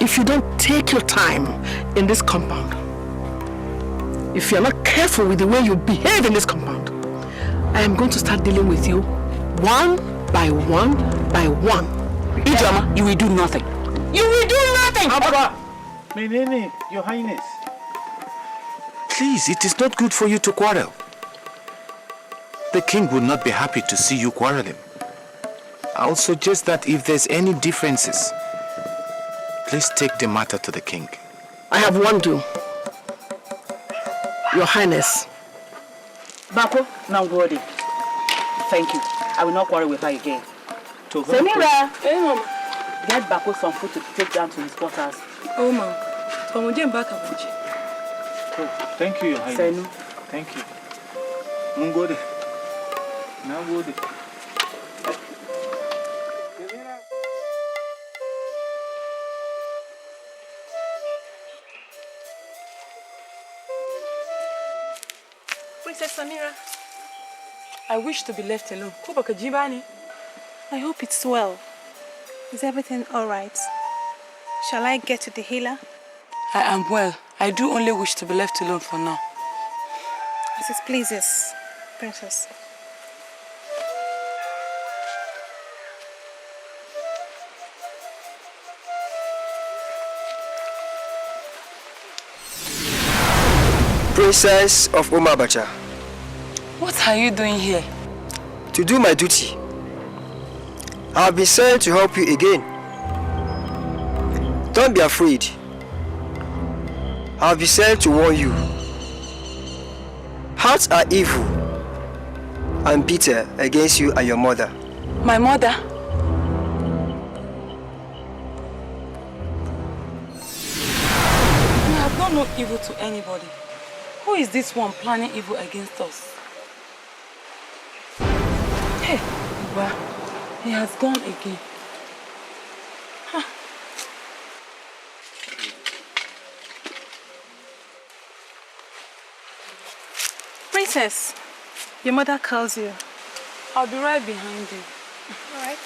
If you don't take your time in this compound, if you're not careful with the way you behave in this compound, I am going to start dealing with you one by one by one. Chioma, you will do nothing. You will do nothing! Abba! Menene, Your Highness. Please, it is not good for you to quarrel. The king would not be happy to see you quarreling. I'll suggest that if there's any differences, please take the matter to the king. I have warned you. Your Highness. Bako, now go there. Thank you. I will not quarrel with her again. Samira! Hey, Mama. Get Bako some food to take down to his quarters. Oh, Mama. Oh, thank you, Your Highness. Senu. Thank you. Mungode. Now go there. Princess Samira, I wish to be left alone. I hope it's well. Is everything all right? Shall I get to the healer? I am well. I do only wish to be left alone for now. As it pleases, Princess. Princess of Umabacha. What are you doing here? To do my duty. I have been sent to help you again. Don't be afraid. I have been sent to warn you. Hearts are evil and bitter against you and your mother. My mother? You have not known no evil to anybody. Who is this one planning evil against us? Hey, Iba, he has gone again. Huh. Princess, your mother calls you. I'll be right behind you. All right.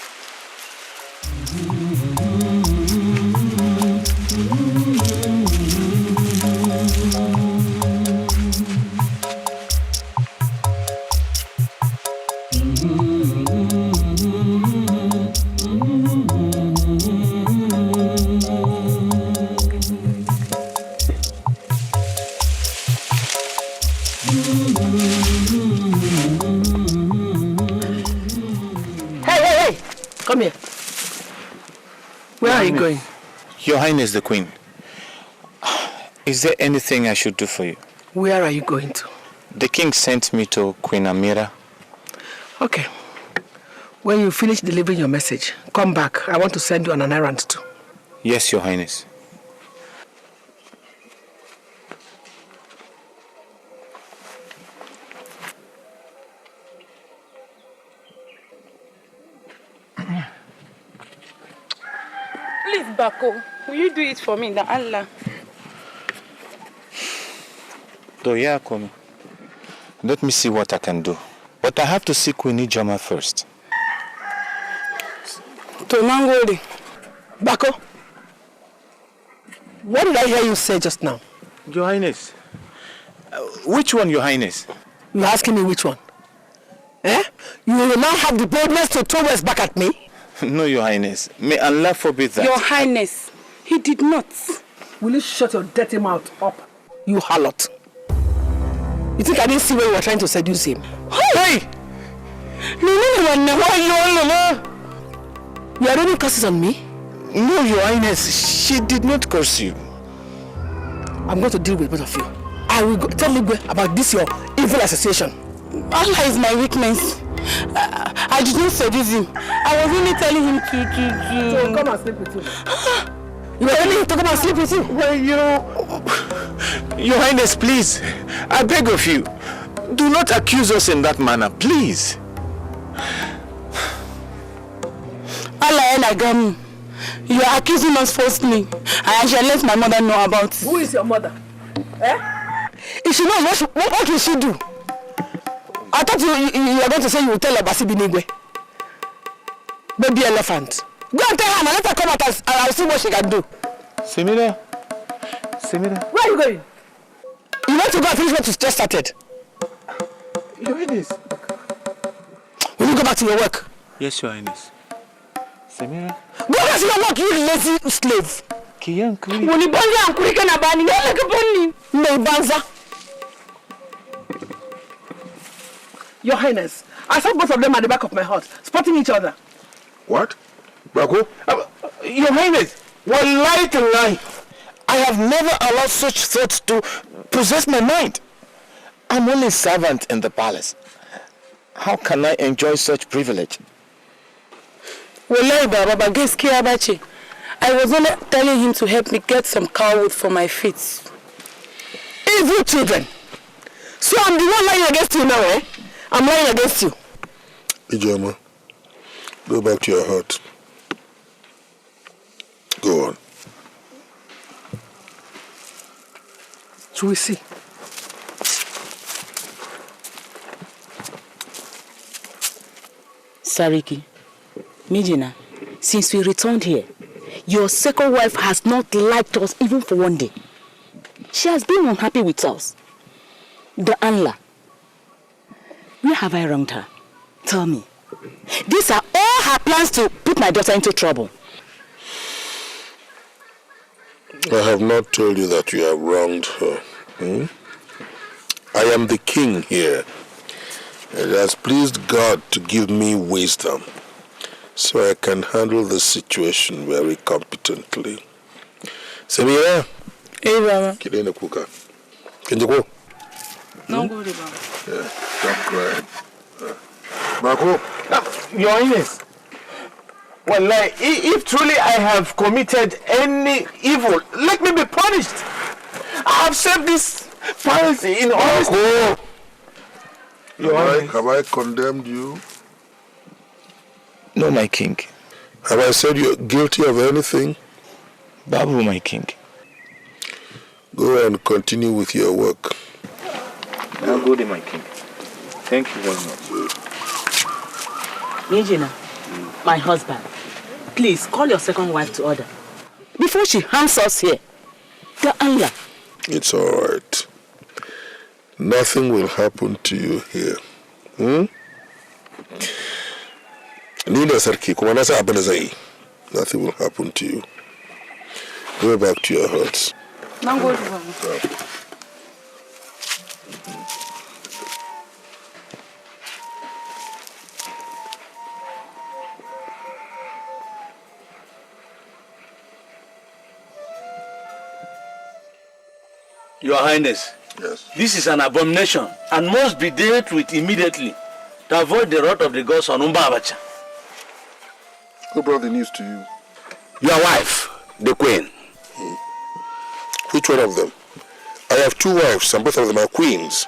Come here. Where are you going? Your Highness the Queen, is there anything I should do for you? Where are you going to? The king sent me to Queen Amira. Okay. When you finish delivering your message, come back. I want to send you on an errand too. Yes, Your Highness. Please, Bako, will you do it for me, the Allah? Doyakomi, let me see what I can do. But I have to see Queen Chioma first. Tonangoli. Bako, what did I hear you say just now? Your Highness. Which one, Your Highness? You're asking me which one? Eh? You will now have the boldness to throw words back at me? No, Your Highness. May Allah forbid that. Your Highness, he did not. Will you shut your dirty mouth up, you harlot? You think I didn't see when you were trying to seduce him? Hey! You are running curses on me? No, Your Highness. She did not curse you. I'm going to deal with both of you. I will tell Igwe about this your evil association. Allah is my weakness. I did not seduce him. I was only telling him to. So come and sleep with him. You were telling him to come and sleep with him? Well, Your Highness, please. I beg of you. Do not accuse us in that manner, please. Allah and Agam, you are accusing us falsely. I shall let my mother know about it. Who is your mother? Eh? If she knows, what will she do? I thought you were going to say you will tell her Basi Binigwe. Baby elephant. Go and tell her and let her come out and I'll see what she can do. Semira. Where are you going? You want to go and finish what you just started? Your Highness. Will you go back to your work? Yes, Your Highness. Semira. Go back to your work, you lazy slave. Kiyankuri. Unibanza ankurike na bani. No banza. Your Highness, I saw both of them at the back of my heart, spotting each other. What? Bako? Your Highness, one lie to lie. I have never allowed such thoughts to possess my mind. I'm only a servant in the palace. How can I enjoy such privilege? Wallahi Baba, I was only telling him to help me get some cow wood for my feet. Evil children. So I'm the one lying against you now, eh? I'm lying against you. Chioma, go back to your hut. Go on. So we see. Sariki, Mijina, since we returned here, your second wife has not liked us even for one day. She has been unhappy with us. The Anla. Where have I wronged her? Tell me. These are all her plans to put my daughter into trouble. I have not told you that you have wronged her. I am the king here. It has pleased God to give me wisdom so I can handle the situation very competently. Semira? Hey, Baba. Kilena Kuka. Can you go? No go, Baba. Yeah, stop crying. Bako? Your Highness, well, if truly I have committed any evil, let me be punished. I have saved this palace in honesty. Have I condemned you? No, my king. Have I said you're guilty of anything? Babu, my king. Go and continue with your work. Now go there, my king. Thank you very much. Nijina, my husband, please call your second wife to order. Before she harms us here. The anger. It's all right. Nothing will happen to you here. Nothing will happen to you. Go back to your huts. Your Highness, yes. This is an abomination and must be dealt with immediately to avoid the wrath of the gods on Umba Abacha. Who brought the news to you? Your wife, the queen. Which one of them? I have two wives and both of them are queens.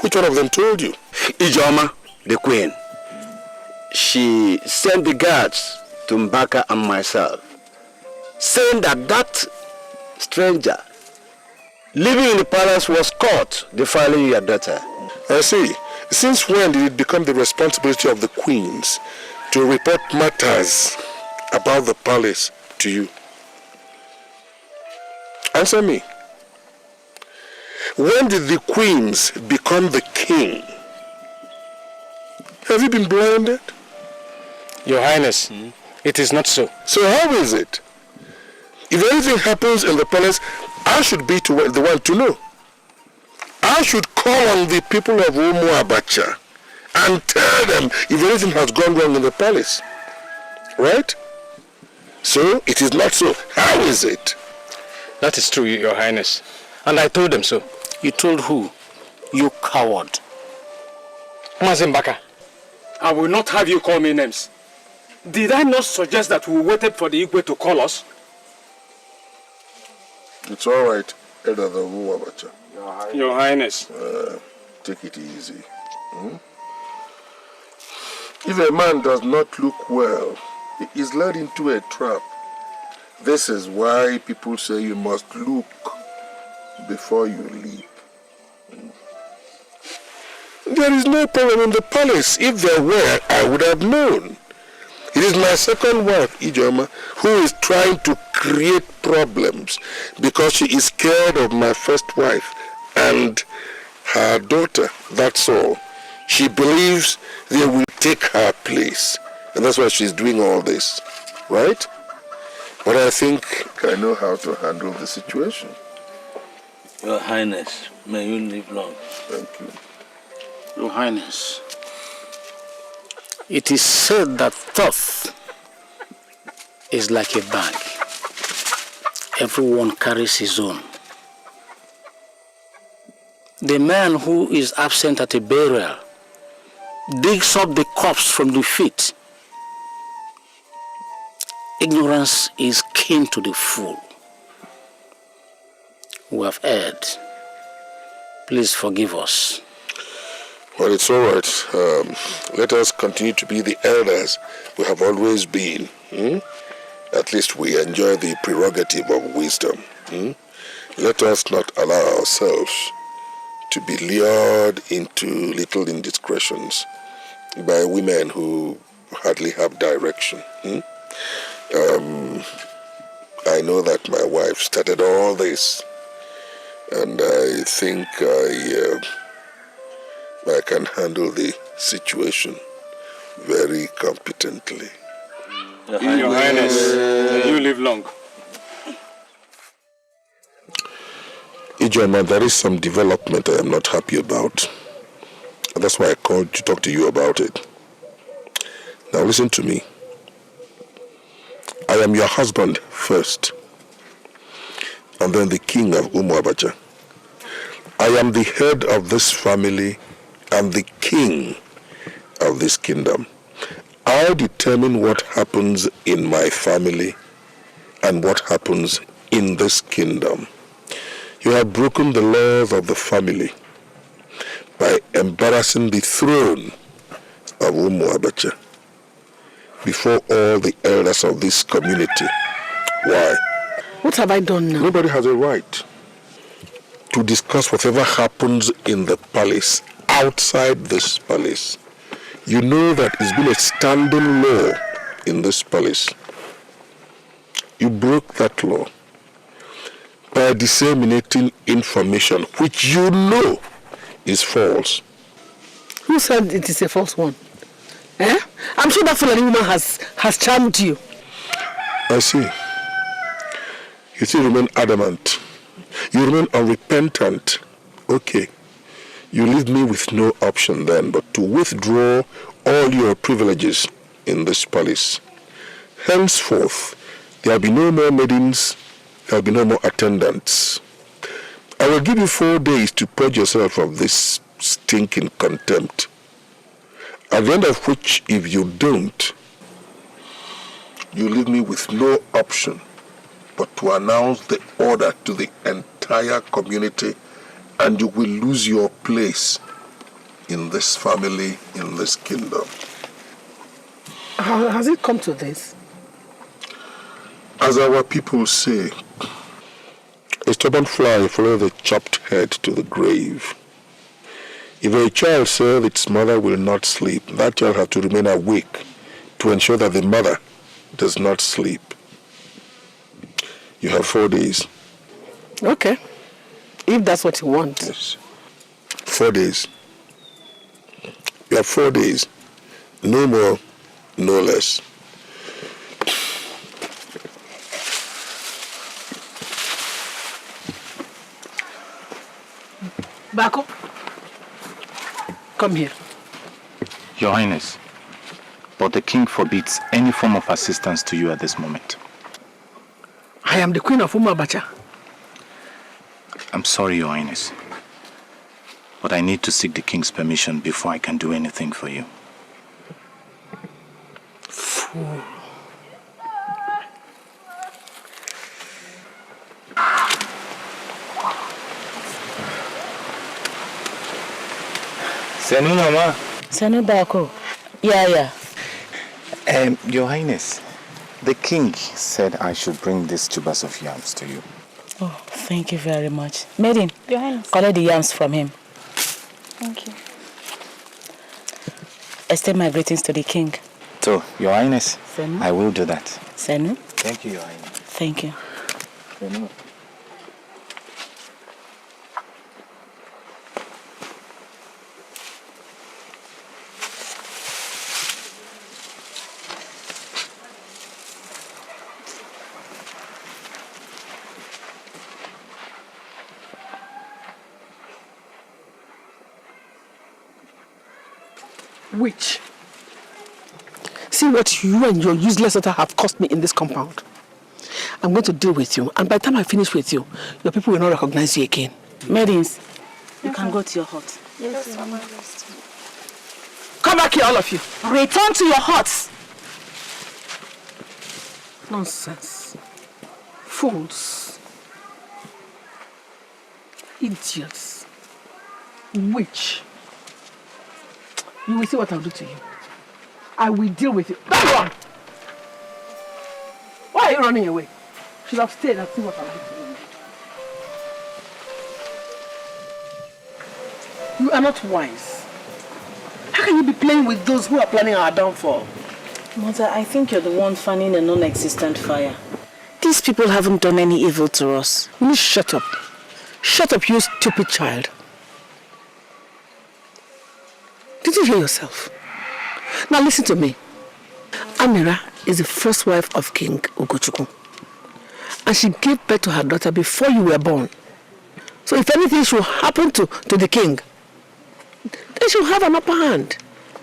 Which one of them told you? Chioma, the queen. She sent the guards to Mbaka and myself, saying that stranger living in the palace was caught defiling your daughter. I see. Since when did it become the responsibility of the queens to report matters about the palace to you? Answer me. When did the queens become the king? Have you been blinded? Your Highness, it is not so. So how is it? If anything happens in the palace, I should be the one to know. I should call on the people of Umu Abacha and tell them if anything has gone wrong in the palace. Right? So, it is not so. How is it? That is true, Your Highness. And I told them so. You told who? You coward. Mazimbaka, I will not have you call me names. Did I not suggest that we waited for the Igwe to call us? It's all right, Elder the Umu Abacha. Your Highness. Take it easy. If a man does not look well, he is led into a trap. This is why people say you must look before you leap. There is no problem in the palace. If there were, I would have known. It is my second wife, Chioma, who is trying to create problems because she is scared of my first wife and her daughter. That's all. She believes they will take her place. And that's why she's doing all this. Right? But I think I know how to handle the situation. Your Highness, may you live long. Thank you. Your Highness, it is said that thought is like a bag. Everyone carries his own. The man who is absent at a burial digs up the corpse from the feet. Ignorance is kin to the fool. We have erred. Please forgive us. Well, it's all right. Let us continue to be the elders we have always been. At least we enjoy the prerogative of wisdom. Let us not allow ourselves to be lured into little indiscretions by women who hardly have direction. I know that my wife started all this, and I think I can handle the situation very competently. Your Highness, may you live long. Chioma, there is some development I am not happy about. And that's why I called to talk to you about it. Now listen to me. I am your husband first, and then the king of Umu Abacha. I am the head of this family and the king of this kingdom. I determine what happens in my family and what happens in this kingdom. You have broken the laws of the family by embarrassing the throne of Umu Abacha before all the elders of this community. Why? What have I done now? Nobody has a right to discuss whatever happens in the palace outside this palace. You know that it's been a standing law in this palace. You broke that law by disseminating information which you know is false. Who said it is a false one? Eh? I'm sure that Fulani woman has charmed you. I see. You still remain adamant. You remain unrepentant. Okay. You leave me with no option then but to withdraw all your privileges in this palace. Henceforth, there will be no more maidens, there will be no more attendants. I will give you 4 days to purge yourself of this stinking contempt. At the end of which, if you don't, you leave me with no option but to announce the order to the entire community, and you will lose your place in this family, in this kingdom. How has it come to this? As our people say, a stubborn fly follows the chopped head to the grave. If a child says its mother will not sleep, that child has to remain awake to ensure that the mother does not sleep. You have 4 days. Okay. If that's what you want. Yes. 4 days. You have 4 days. No more, no less. Bako, come here. Your Highness, but the king forbids any form of assistance to you at this moment. I am the queen of Umu Abacha. I'm sorry, Your Highness, but I need to seek the king's permission before I can do anything for you. Fool. Senu Mama. Senu Bako. Yeah. Your Highness, the king said I should bring these tubers of yams to you. Oh, thank you very much. Maiden, Your Highness. collect the yams from him. Thank you. Extend my greetings to the king. So, Your Highness, Senu? I will do that. Senu? Thank you, Your Highness. Thank you. Senu. Witch. See what you and your useless daughter have cost me in this compound. I'm going to deal with you, and by the time I finish with you, your people will not recognize you again. Maidens, you can go to your hut. Yes, Mama. Come back here, all of you. Return to your huts. Nonsense. Fools. Idiots. Witch. You will see what I'll do to you. I will deal with you. Don't run! Why are you running away? You should have stayed and seen what I'll do to you. You are not wise. How can you be playing with those who are planning our downfall? Mother, I think you're the one fanning a non-existent fire. These people haven't done any evil to us. You shut up. Shut up, you stupid child. Did you hear yourself? Now listen to me. Amira is the first wife of King Ugochukwu. And she gave birth to her daughter before you were born. So if anything should happen to the king, they should have an upper hand.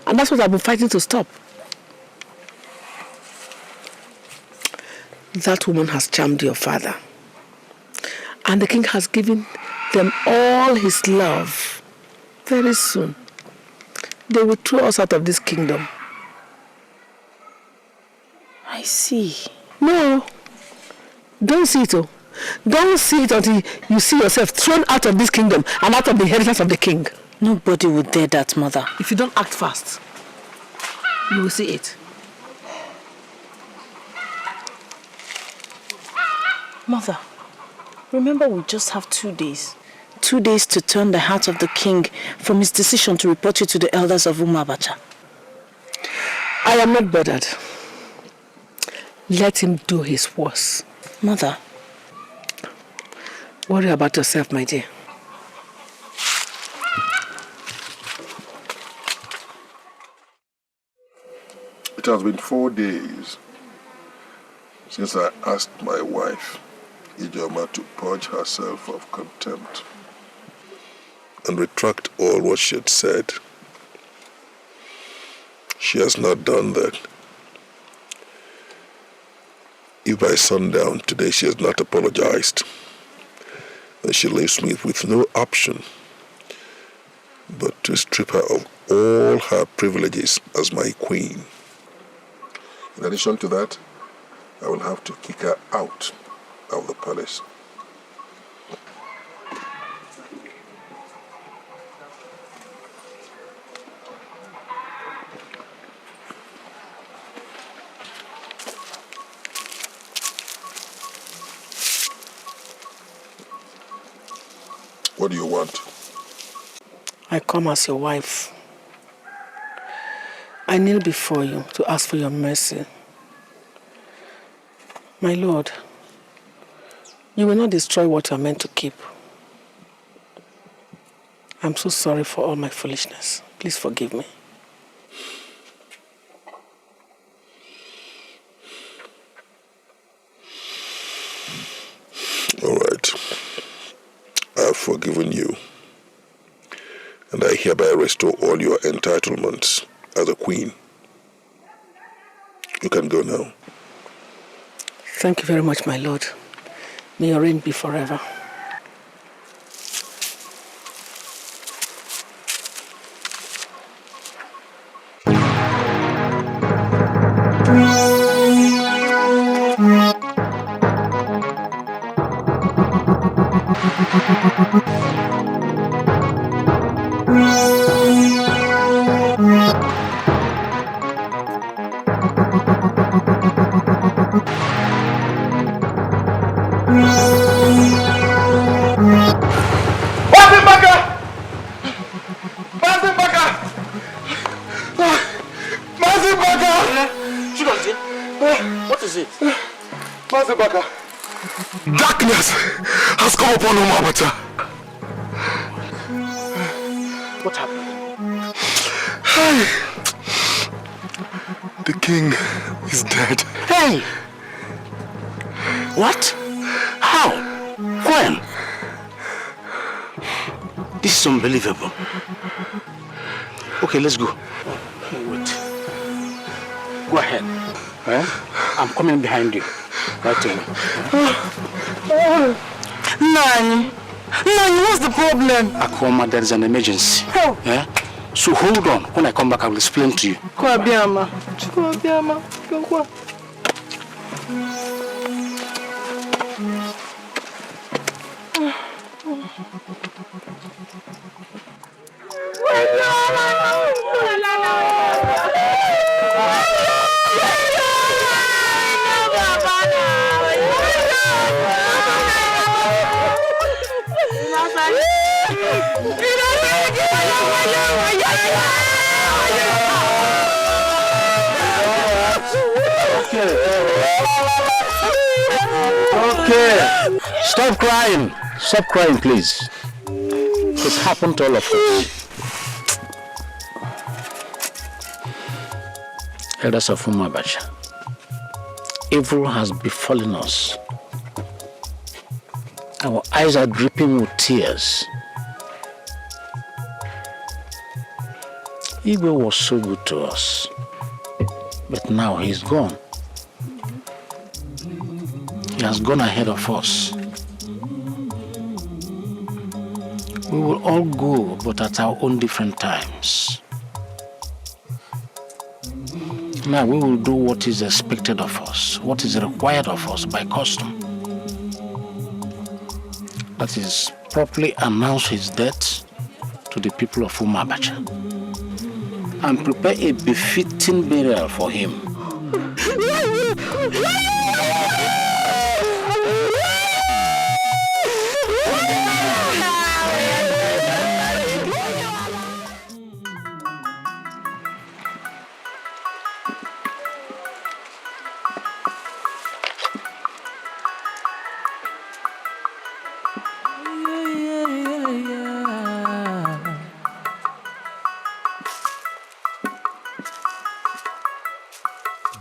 And that's what I've been fighting to stop. That woman has charmed your father. And the king has given them all his love. Very soon, they will throw us out of this kingdom. I see. No, don't see it. Don't see it until you see yourself thrown out of this kingdom and out of the inheritance of the king. Nobody would dare that, Mother. If you don't act fast, you will see it. Mother, remember we just have 2 days. 2 days to turn the heart of the king from his decision to report you to the elders of Umuabacha. I am not bothered. Let him do his worst. Mother. Worry about yourself, my dear. It has been 4 days since I asked my wife, Chioma, to purge herself of contempt and retract all what she had said. She has not done that. If by sundown today she has not apologized, then she leaves me with no option but to strip her of all her privileges as my queen. In addition to that, I will have to kick her out of the palace. What do you want? I come as your wife. I kneel before you to ask for your mercy. My Lord, you will not destroy what you are meant to keep. I'm so sorry for all my foolishness. Please forgive me. All right. I have forgiven you, and I hereby restore all your entitlements as a queen. You can go now. Thank you very much, my Lord. May your reign be forever. What is it? Mazebaka, darkness has come upon Umuabacha. What happened? Hey, the king is dead. Hey! What? How? When? This is unbelievable. Okay, let's go. Wait. Go ahead. I'm coming behind you. Right away. Nani, what's the problem? Akoma, there is an emergency. Oh. Yeah? So hold on. When I come back, I will explain to you. Kwabiama. Okay. Stop crying. Stop crying, please. It's happened to all of us. Elders of Umuabacha, evil has befallen us. Our eyes are dripping with tears. Igwe was so good to us, but now he's gone. He has gone ahead of us. We will all go, but at our own different times. Now we will do what is expected of us, what is required of us by custom. that is properly announce his death to the people of Umabacha and prepare a befitting burial for him.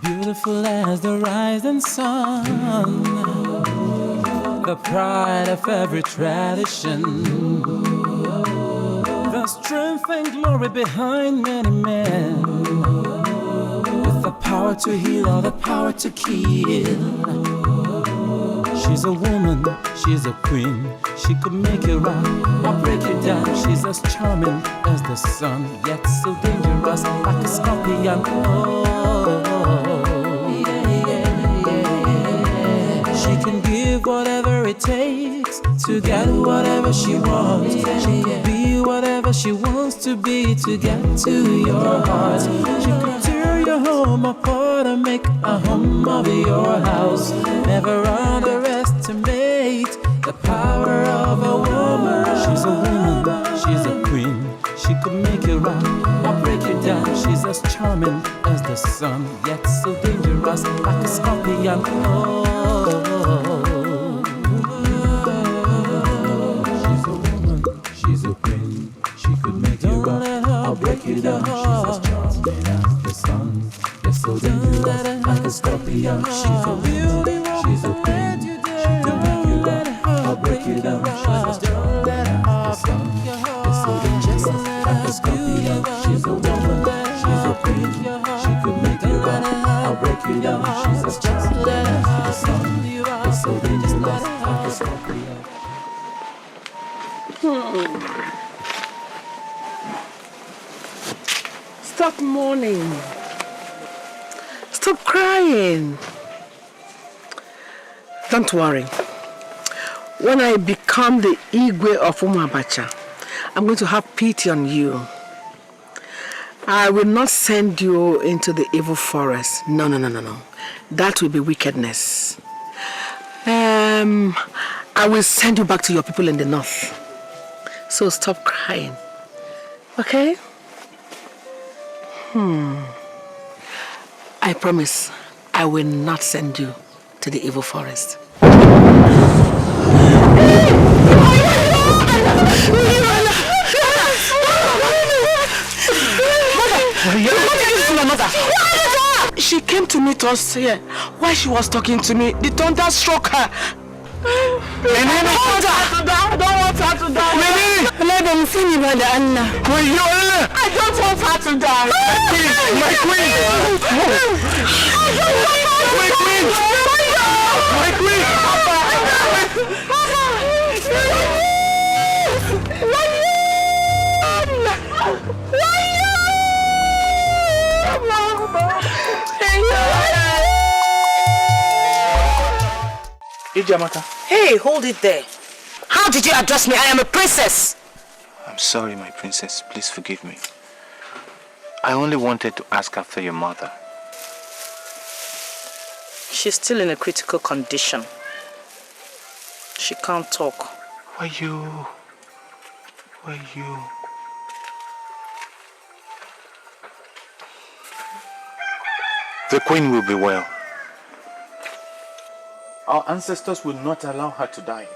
Beautiful as the rising sun, the pride of every tradition, the strength and glory behind many men, with the power to heal or the power to kill. She's a woman, she's a queen, she could make you rock or break you down. She's as charming as the sun, yet so dangerous like a scorpion. She can give whatever it takes to get whatever she wants. She can be whatever she wants to be to get to your heart. She can tear your home apart and make a home of your house. Never underestimate the power of a woman. She's a woman, she's a queen. She could make you rock or break you down. She's as charming as the sun, yet so dangerous like a scorpion. She's a woman, she's a queen. She could make you rock or break you down. She's as charming as the sun, yet so dangerous like a scorpion. She's a beauty, she's a queen. She could make you rock or break you down. She's as charming as the sun, yet so dangerous like a scorpion. She's a woman, she's a queen. She could make you rock or break you down. She's as charming as the sun, yet so dangerous like a scorpion. Stop mourning. Stop crying. Don't worry. When I become the Igwe of Umabacha, I'm going to have pity on you. I will not send you into the evil forest. No. That will be wickedness. I will send you back to your people in the north. So stop crying. Okay? I promise I will not send you to the evil forest. She came to meet us here. While she was talking to me, the thunder struck her. I don't want her to die. Let them see me by the Anna. I don't want her to die. My queen. Ijamaka. Hey, hold it there. How did you address me? I am a princess. I'm sorry, my princess. Please forgive me. I only wanted to ask after your mother. She's still in a critical condition. She can't talk. Were you... The queen will be well. Our ancestors will not allow her to die.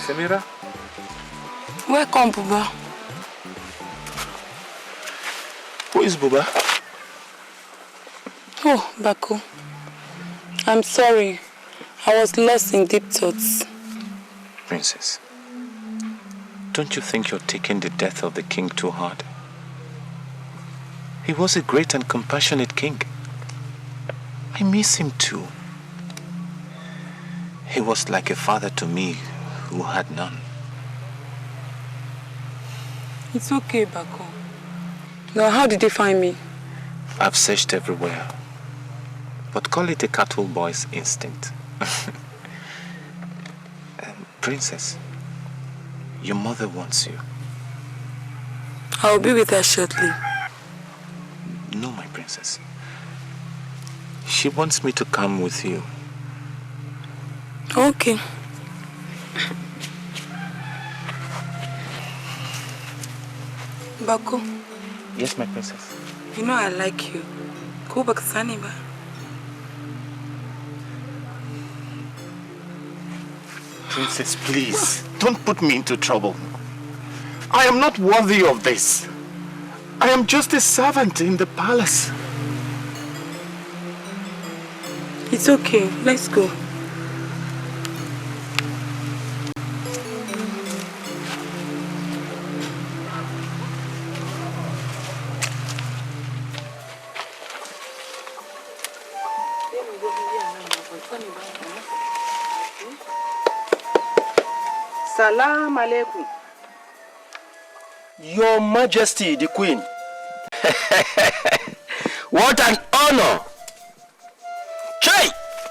Samira? Welcome, Buba. Who is Buba? Oh, Baku. I'm sorry. I was lost in deep thoughts. Princess, don't you think you're taking the death of the king too hard? He was a great and compassionate king. I miss him too. He was like a father to me who had none. It's okay, Bako. Now, how did they find me? I've searched everywhere. But call it a cattle boy's instinct. Princess, your mother wants you. I'll be with her shortly. No, my princess. She wants me to come with you. Okay. Bako. Yes, my princess. You know I like you. Go back, Saniba. Princess, please, don't put me into trouble. I am not worthy of this. I am just a servant in the palace. It's okay. Let's go. Salam alaikum. Your Majesty, the Queen. What an honor! Chai!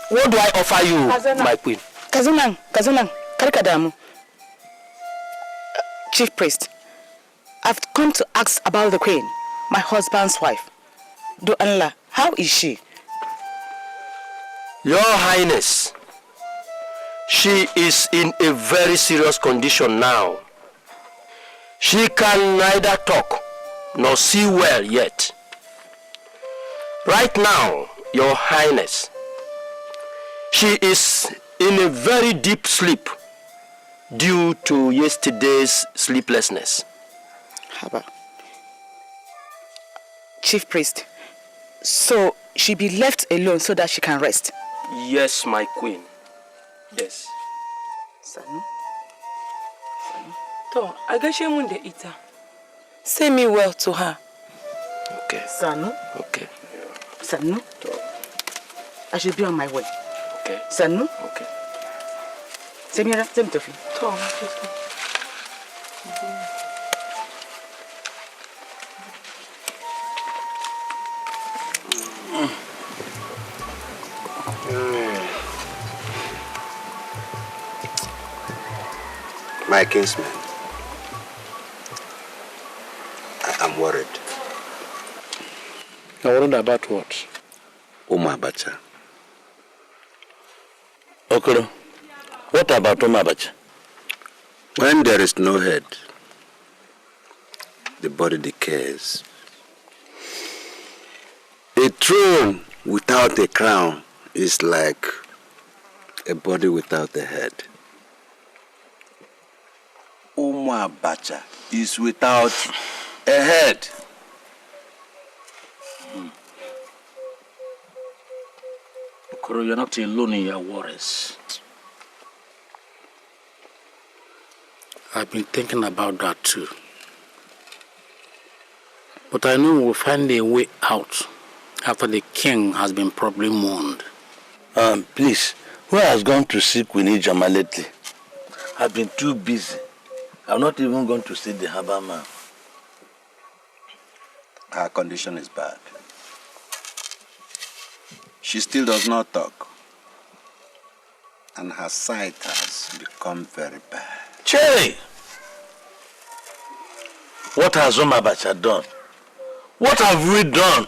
What do I offer you, my queen? Kazunang, Karikadamu. Chief Priest, I've come to ask about the Queen, my husband's wife. Do Allah, how is she? Your Highness, she is in a very serious condition now. She can neither talk nor see well yet. Right now, Your Highness, she is in a very deep sleep due to yesterday's sleeplessness. Haba. Chief Priest, so she be left alone so that she can rest? Yes, my queen. Yes. Sanu? To, Agashemunde Ita. Say me well to her. Okay. Sanu? Okay. Sanu? I should be on my way. Okay. Sanu? Okay. Semira, Semtofi. To, My kinsman, I am worried. You're worried about what? Umabacha. Okoro, what about Umabacha? When there is no head, the body decays. A throne without a crown is like a body without a head. Umabacha is without a head. Okoro, you're not alone in your worries. I've been thinking about that too. But I know we'll find a way out after the king has been properly mourned. Please, who has gone to see Queen Ijama lately? I've been too busy. I'm not even going to see the harbor man. Her condition is bad. She still does not talk. And her sight has become very bad. Che! What has Umabacha done? What have we done?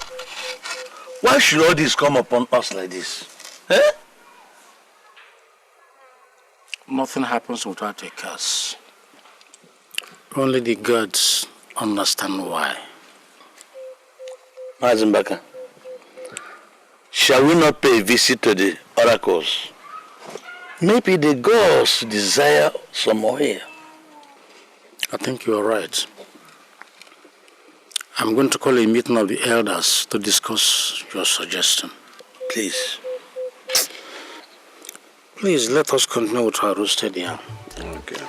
Why should all this come upon us like this? Eh? Nothing happens without a curse. Only the gods understand why. Mazimbaka, shall we not pay a visit to the oracles? Maybe the gods desire some oil. I think you're right. I'm going to call a meeting of the elders to discuss your suggestion. Please. Please, let us continue with our roasted yam. Okay.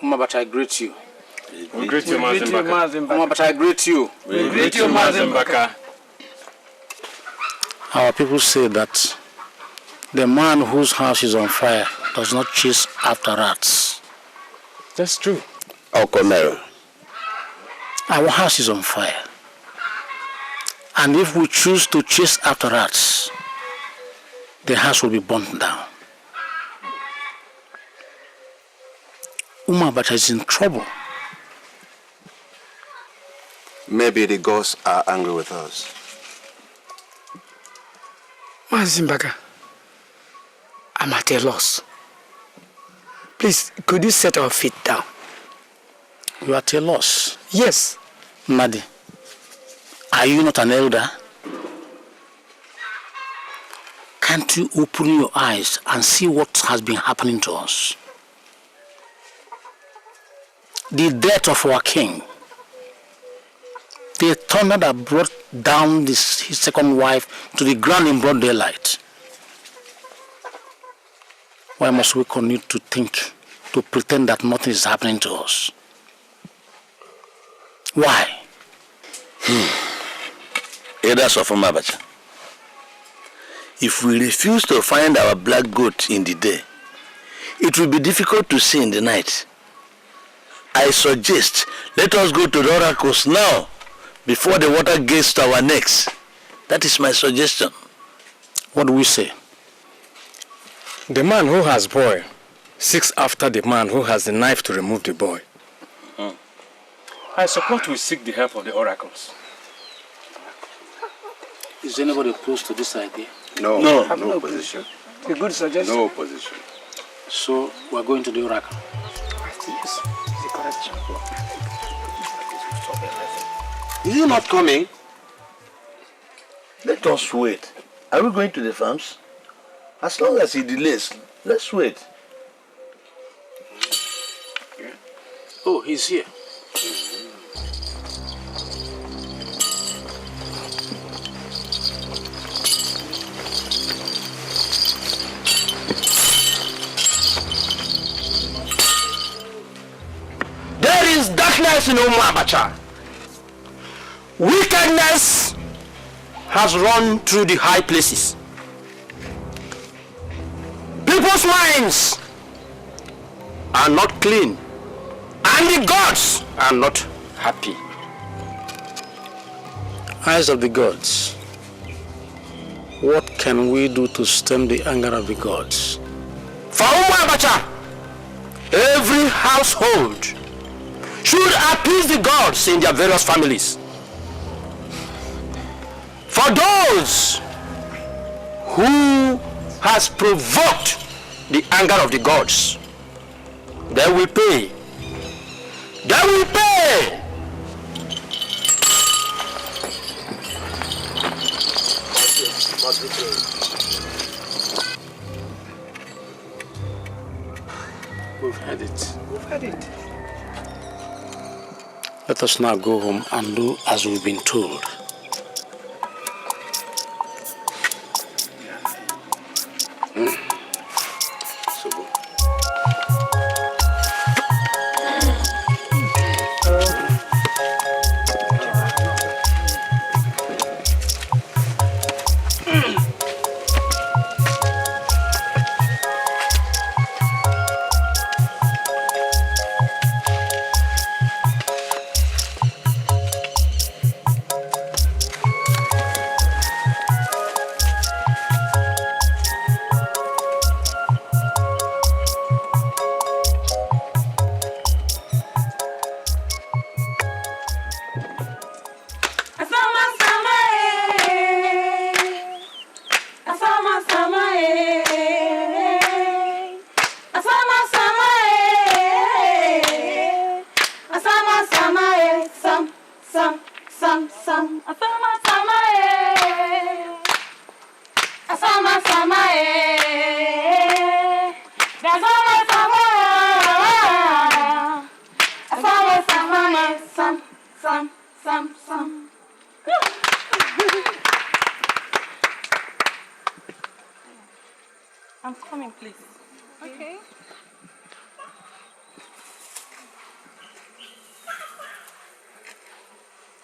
But I greet you. We greet you, Mazin Baka. But I greet you. We greet you, Mazin Baka. Our people say that the man whose house is on fire does not chase after rats. That's true. Okomero. Our house is on fire. And if we choose to chase after rats, the house will be burnt down. Umabacha is in trouble. Maybe the gods are angry with us. Mazimbaga, I'm at a loss. Please, could you set our feet down? You are at a loss? Yes. Madi, are you not an elder? Can't you open your eyes and see what has been happening to us? The death of our king, the thunder that brought down his second wife to the ground in broad daylight. Why must we continue to think, to pretend that nothing is happening to us? Why? Elders of Umabacha, if we refuse to find our black goat in the day, it will be difficult to see in the night. I suggest let us go to the oracles now before the water gets to our necks. That is my suggestion. What do we say? The man who has boy seeks after the man who has the knife to remove the boy. I support we seek the help of the oracles. Is anybody opposed to this idea? No opposition. A good suggestion. No opposition. So we're going to the oracle. Yes, the correction. Is he not coming? Let us wait. Are we going to the farms? As long as he delays, let's wait. Oh, he's here. There is darkness in Umabacha. Wickedness has run through the high places. People's minds are not clean, and the gods are not happy. Eyes of the gods, what can we do to stem the anger of the gods? For Umabacha, every household should appease the gods in their various families. For those who has provoked the anger of the gods, they will pay. They will pay. We've had it. We've had it. Let us now go home and do as we've been told. I'm coming, please. Okay.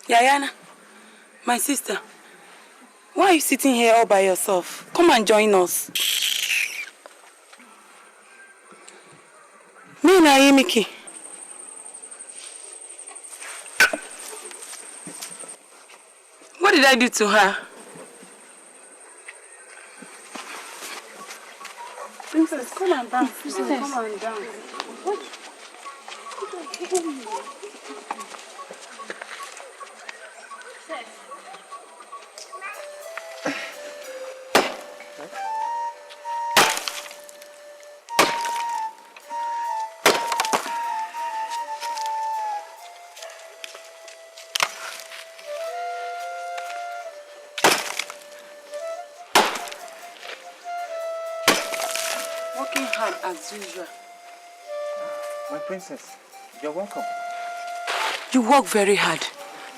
Yayana, my sister, why are you sitting here all by yourself? Come and join us. Me na Miki. What did I do to her? Princess, come and dance. Princess, come and dance. What? Working hard as usual. My princess, you're welcome. You work very hard.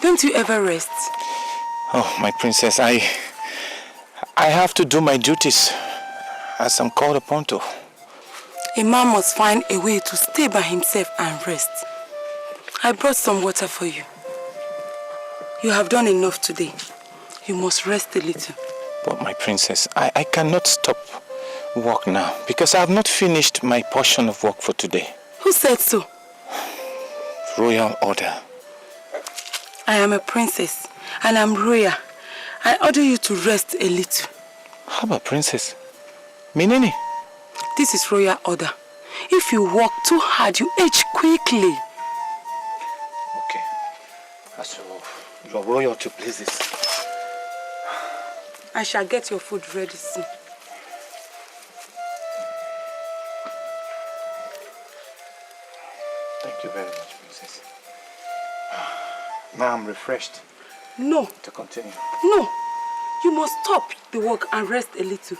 Don't you ever rest? Oh, my princess, I have to do my duties as I'm called upon to. A man must find a way to stay by himself and rest. I brought some water for you. You have done enough today. You must rest a little. But my princess, I cannot stop work now because I have not finished my portion of work for today. Who said so? Royal order. I am a princess and I'm royal. I order you to rest a little. How about princess? Minini? This is royal order. If you work too hard, you age quickly. Okay. As your royalty pleases. I shall get your food ready soon. Thank you very much, princess. Now I'm refreshed. No. To continue. No. You must stop the work and rest a little.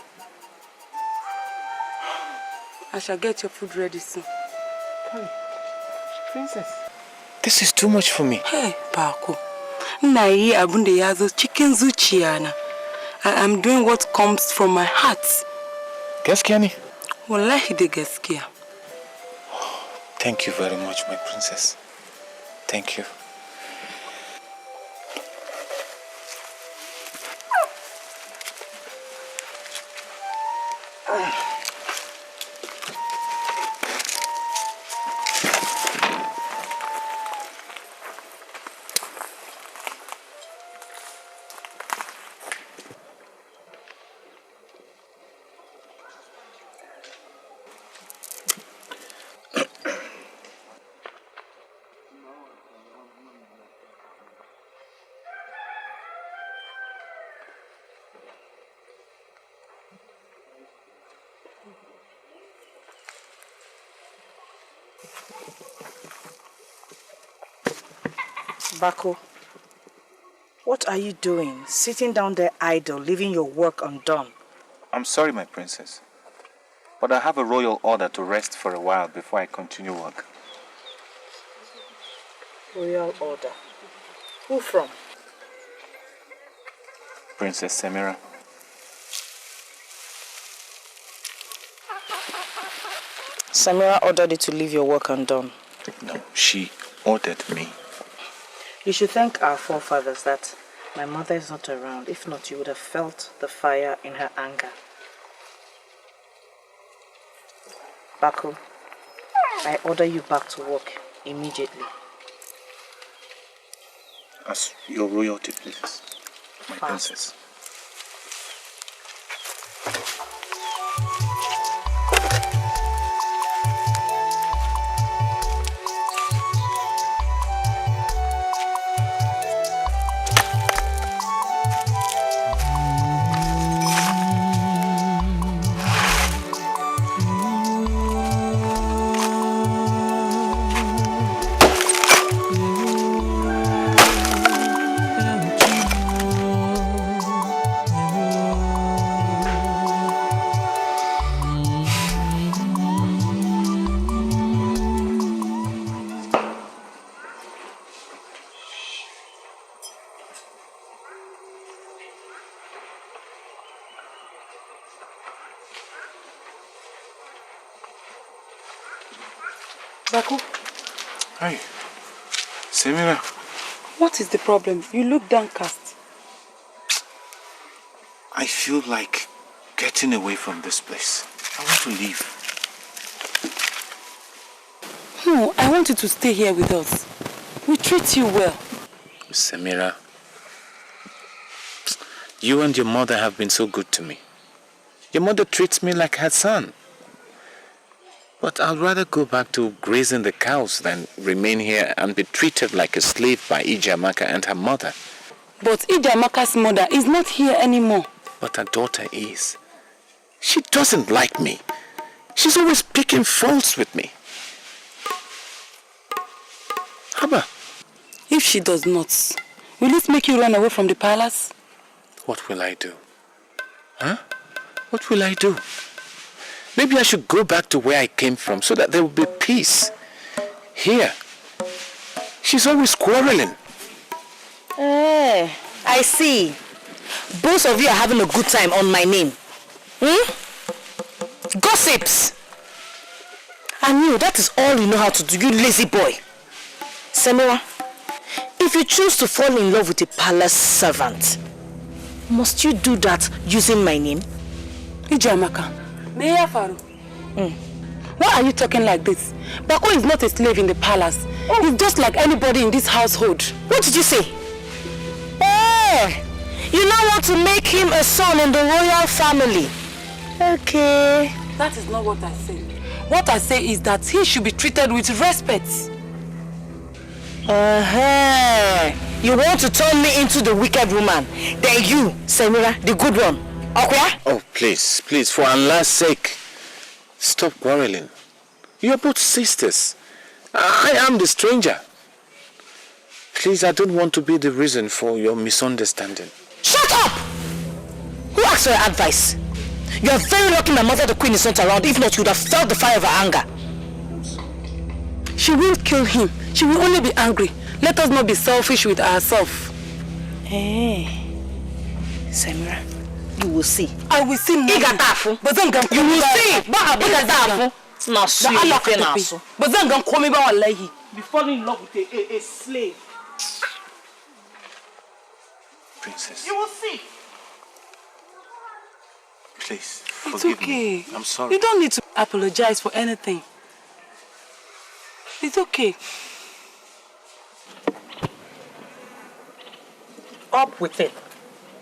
I shall get your food ready soon. Hey, princess. This is too much for me. Hey, Paco. Nai abunde yazo chicken zuchiana. I am doing what comes from my heart. Gaskiya ne? Wallahi de gaskiya. Thank you very much, my princess. Thank you. Bako, what are you doing? Sitting down there idle, leaving your work undone. I'm sorry, my princess. But I have a royal order to rest for a while before I continue work. Royal order? Who from? Princess Samira. Samira ordered you to leave your work undone. No, she ordered me. You should thank our forefathers that my mother is not around. If not, you would have felt the fire in her anger. Bako, I order you back to work immediately. As your royalty pleases, my princess. Baku. Hi. Samira, What is the problem? You look downcast. I feel like getting away from this place. I want to leave. No, I want you to stay here with us. We treat you well. Samira, you and your mother have been so good to me. Your mother treats me like her son. But I'd rather go back to grazing the cows than remain here and be treated like a slave by Ijamaka and her mother. But Ijamaka's mother is not here anymore. But her daughter is. She doesn't like me. She's always picking faults with me. Haba. If she does not, will it make you run away from the palace? What will I do? Huh? What will I do? Maybe I should go back to where I came from so that there will be peace. Here, she's always quarreling. I see. Both of you are having a good time on my name. Gossips! And you, that is all you know how to do, you lazy boy. Samira, if you choose to fall in love with a palace servant, must you do that using my name? Ijamaka, why are you talking like this? Bako is not a slave in the palace. He's just like anybody in this household. What did you say? You now want to make him a son in the royal family. Okay. That is not what I say. What I say is that he should be treated with respect. You want to turn me into the wicked woman. Then you, Samira, the good one. Okay? Oh, please, for Allah's sake, stop quarreling. You are both sisters. I am the stranger. Please, I don't want to be the reason for your misunderstanding. Shut up! Who asked for your advice? You are very lucky my mother the queen is not around. If not, you would have felt the fire of her anger. She won't kill him. She will only be angry. Let us not be selfish with ourselves. Samira, you will see. I will see nothing. But then you will see. But then Be falling in love with a slave. Princess. You will see. Please, it's forgive okay. me. I'm sorry. You don't need to apologize for anything. It's okay. Up with it.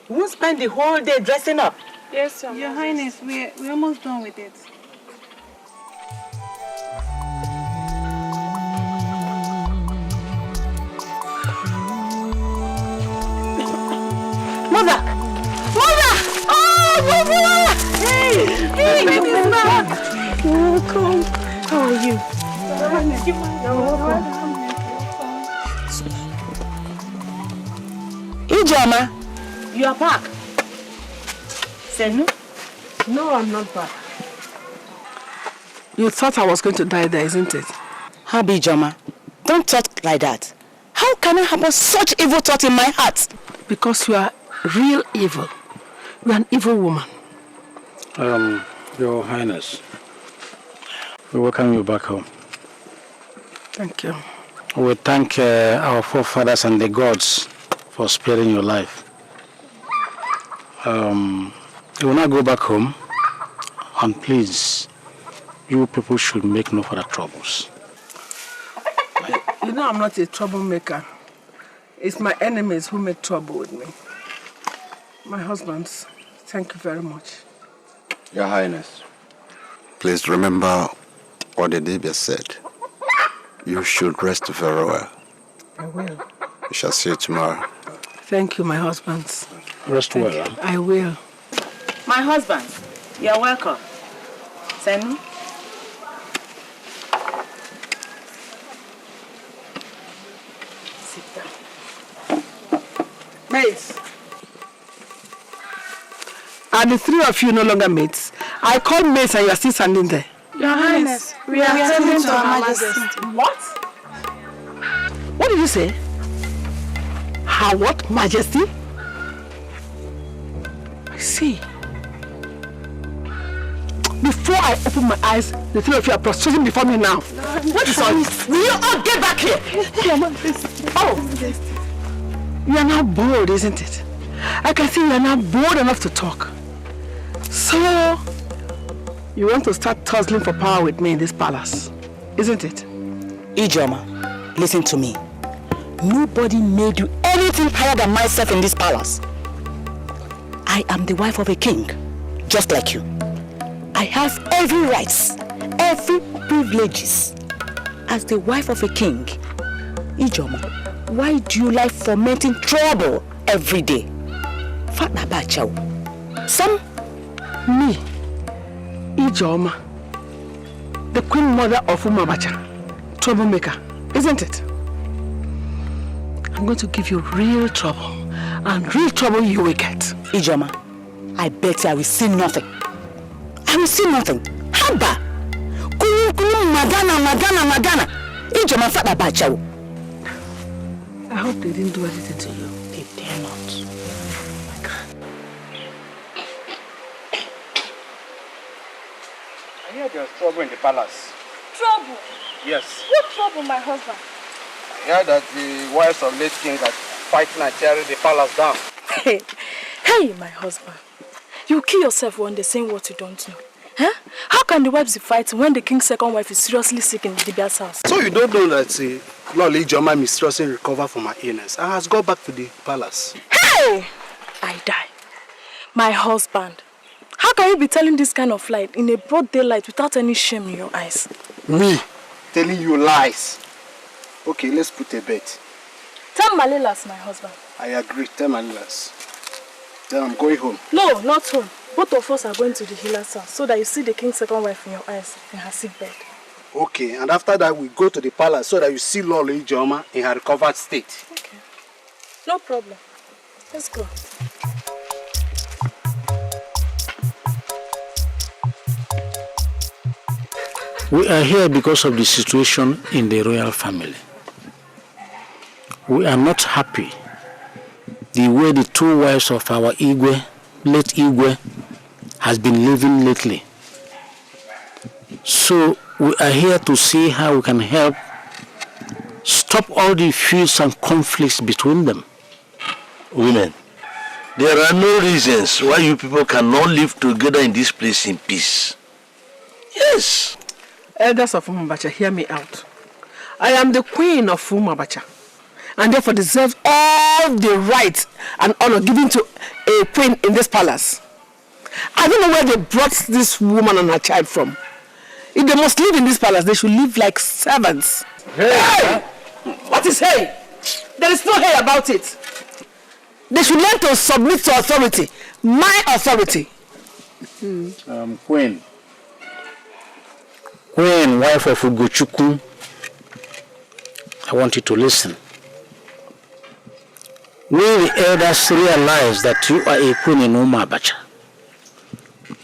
You won't spend the whole day dressing up. Yes, Your Highness, we're almost done with it. Mother! Oh, Mother! Hey, baby's back! You're welcome. How are you? You're welcome. Ijoma, you are back. Senu? No, I'm not back. You thought I was going to die there, isn't it? Habi Ijoma, don't talk like that. How can I have such evil thought in my heart? Because you are real evil. You are an evil woman. Your Highness, we welcome you back home. Thank you. We thank our forefathers and the gods for sparing your life. You will now go back home, and please, you people should make no further troubles. You know I'm not a troublemaker. It's my enemies who make trouble with me. My husbands, thank you very much. Your Highness, please remember what the Dibia said. You should rest very well. I will. We shall see you tomorrow. Thank you, my husbands. Rest well. I will. My husband, you are welcome. Senu? Sit down. Mates. Are the three of you no longer mates? I called mates and you are still standing there. Your Highness, we are attending to Her Majesty. What? What did you say? Her what? Majesty? I see. Before I open my eyes, the three of you are prostrating before me now. What is all this? Will you all get back here? Your Majesty. Oh! You are now bored, isn't it? I can see you are now bored enough to talk. So, you want to start tussling for power with me in this palace, isn't it? Ijeoma, listen to me. Nobody made you anything higher than myself in this palace. I am the wife of a king, just like you. I have every rights, every privileges. As the wife of a king, Ijeoma, why do you like fomenting trouble every day? Fatna Bachao. Some? Me, Ijeoma, the queen mother of Umabacha, troublemaker, isn't it? I'm going to give you real trouble, and real trouble you will get. Ijeoma, I bet I will see nothing. I will see nothing. Haba! Magana. Ijeoma Fatna Bachao. I hope they didn't do anything to you. They dare not. I hear there's trouble in the palace. Trouble? Yes. What trouble, my husband? I hear that the wives of late kings are fighting and tearing the palace down. Hey, my husband. You kill yourself when they're saying what you don't know. Huh? How can the wives be fighting when the king's second wife is seriously sick in Dibia's house? So you don't know that Lord Ijeoma mysteriously recovered from her illness and has gone back to the palace? Hey! I die. My husband. How can you be telling this kind of lie in a broad daylight without any shame in your eyes? Me? Telling you lies? Okay, let's put a bet. Tell Malilas, my husband. I agree, tell Malilas. Then I'm going home. No, not home. Both of us are going to the healer's house so that you see the king's second wife in your eyes in her sick bed. Okay, and after that we go to the palace so that you see Lord Ijeoma in her recovered state. Okay. No problem. Let's go. We are here because of the situation in the royal family. We are not happy the way the two wives of our Igwe, late Igwe, has been living lately. So we are here to see how we can help stop all the feuds and conflicts between them. Women, there are no reasons why you people cannot live together in this place in peace. Yes. Elders of Umabacha, hear me out. I am the queen of Umabacha, and therefore deserve all the rights and honor given to a queen in this palace. I don't know where they brought this woman and her child from. If they must live in this palace, they should live like servants. Hey! What is hey? There is no hey about it. They should learn to submit to authority. My authority. Queen, wife of Ugochukwu, I want you to listen. We the elders realize that you are a queen in Umabacha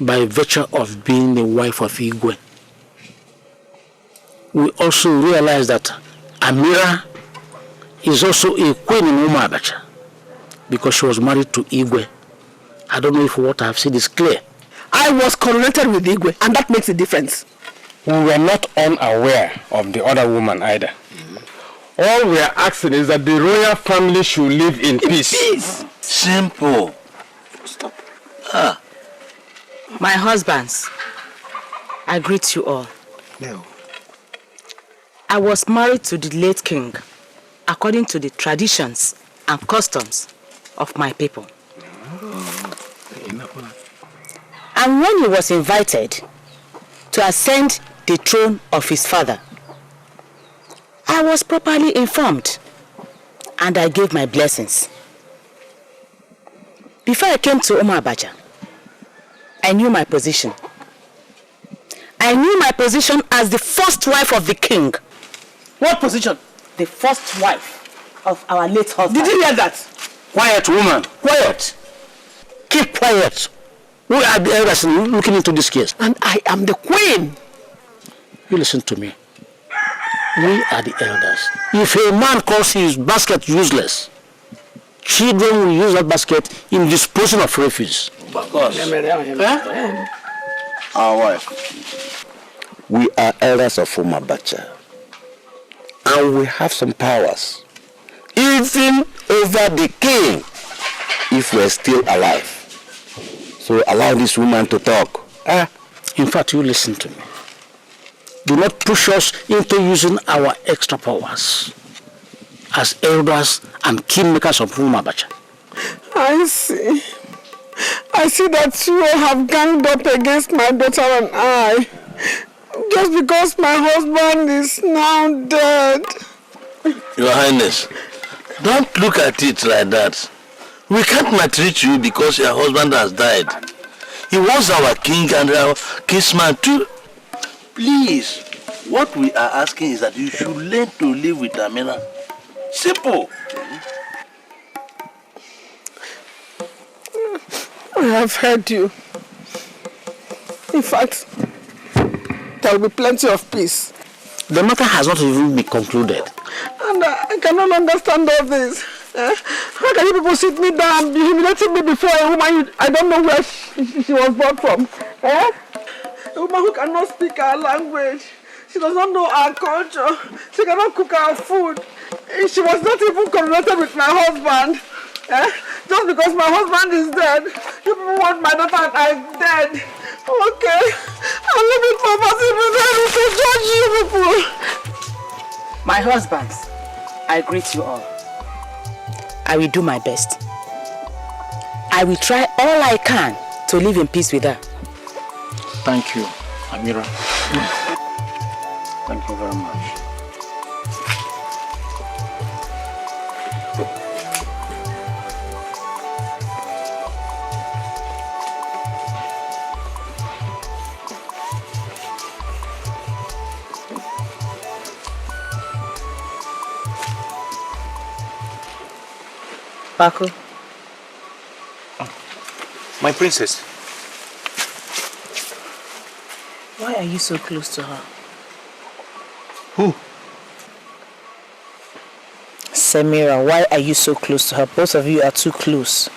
by virtue of being the wife of Igwe. We also realize that Amira is also a queen in Umabacha because she was married to Igwe. I don't know if what I have said is clear. I was coronated with Igwe, and that makes a difference. We were not unaware of the other woman either. All we are asking is that the royal family should live in peace. Simple. Stop. My husbands, I greet you all. No. I was married to the late king according to the traditions and customs of my people. And when he was invited to ascend the throne of his father, I was properly informed and I gave my blessings. Before I came to Umabacha, I knew my position. I knew my position as the first wife of the king. What position? The first wife of our late husband. Did you hear that? Quiet, woman. Quiet. Keep quiet. We are the elders looking into this case. And I am the queen. You listen to me. We are the elders. If a man calls his basket useless, children will use that basket in disposing of refuse. Of course. Our wife. We are elders of Umabacha. And we have some powers. everything over the king if we're still alive. So allow this woman to talk. In fact, you listen to me. Do not push us into using our extra powers as elders and kingmakers of Rumabacha. I see. I see that you have ganged up against my daughter and I. Just because my husband is now dead. Your Highness, don't look at it like that. We can't maltreat you because your husband has died. He was our king and our kinsman too. Please, what we are asking is that you should learn to live with Amina. Simple. I have heard you. In fact, there will be plenty of peace. The matter has not even been concluded. And I cannot understand all this. How can you people sit me down, be humiliating me before a woman I don't know where she was brought from? A woman who cannot speak our language. She does not know our culture. She cannot cook our food. She was not even correlated with my husband. Just because my husband is dead, you people want my daughter and I'm dead. Okay, I'll leave it for possible to judge you people. My husbands, I greet you all. I will do my best. I will try all I can to live in peace with her. Thank you, Amira. Thank you very much. Paco. My princess. Why are you so close to her? Who? Samira, why are you so close to her? Both of you are too close.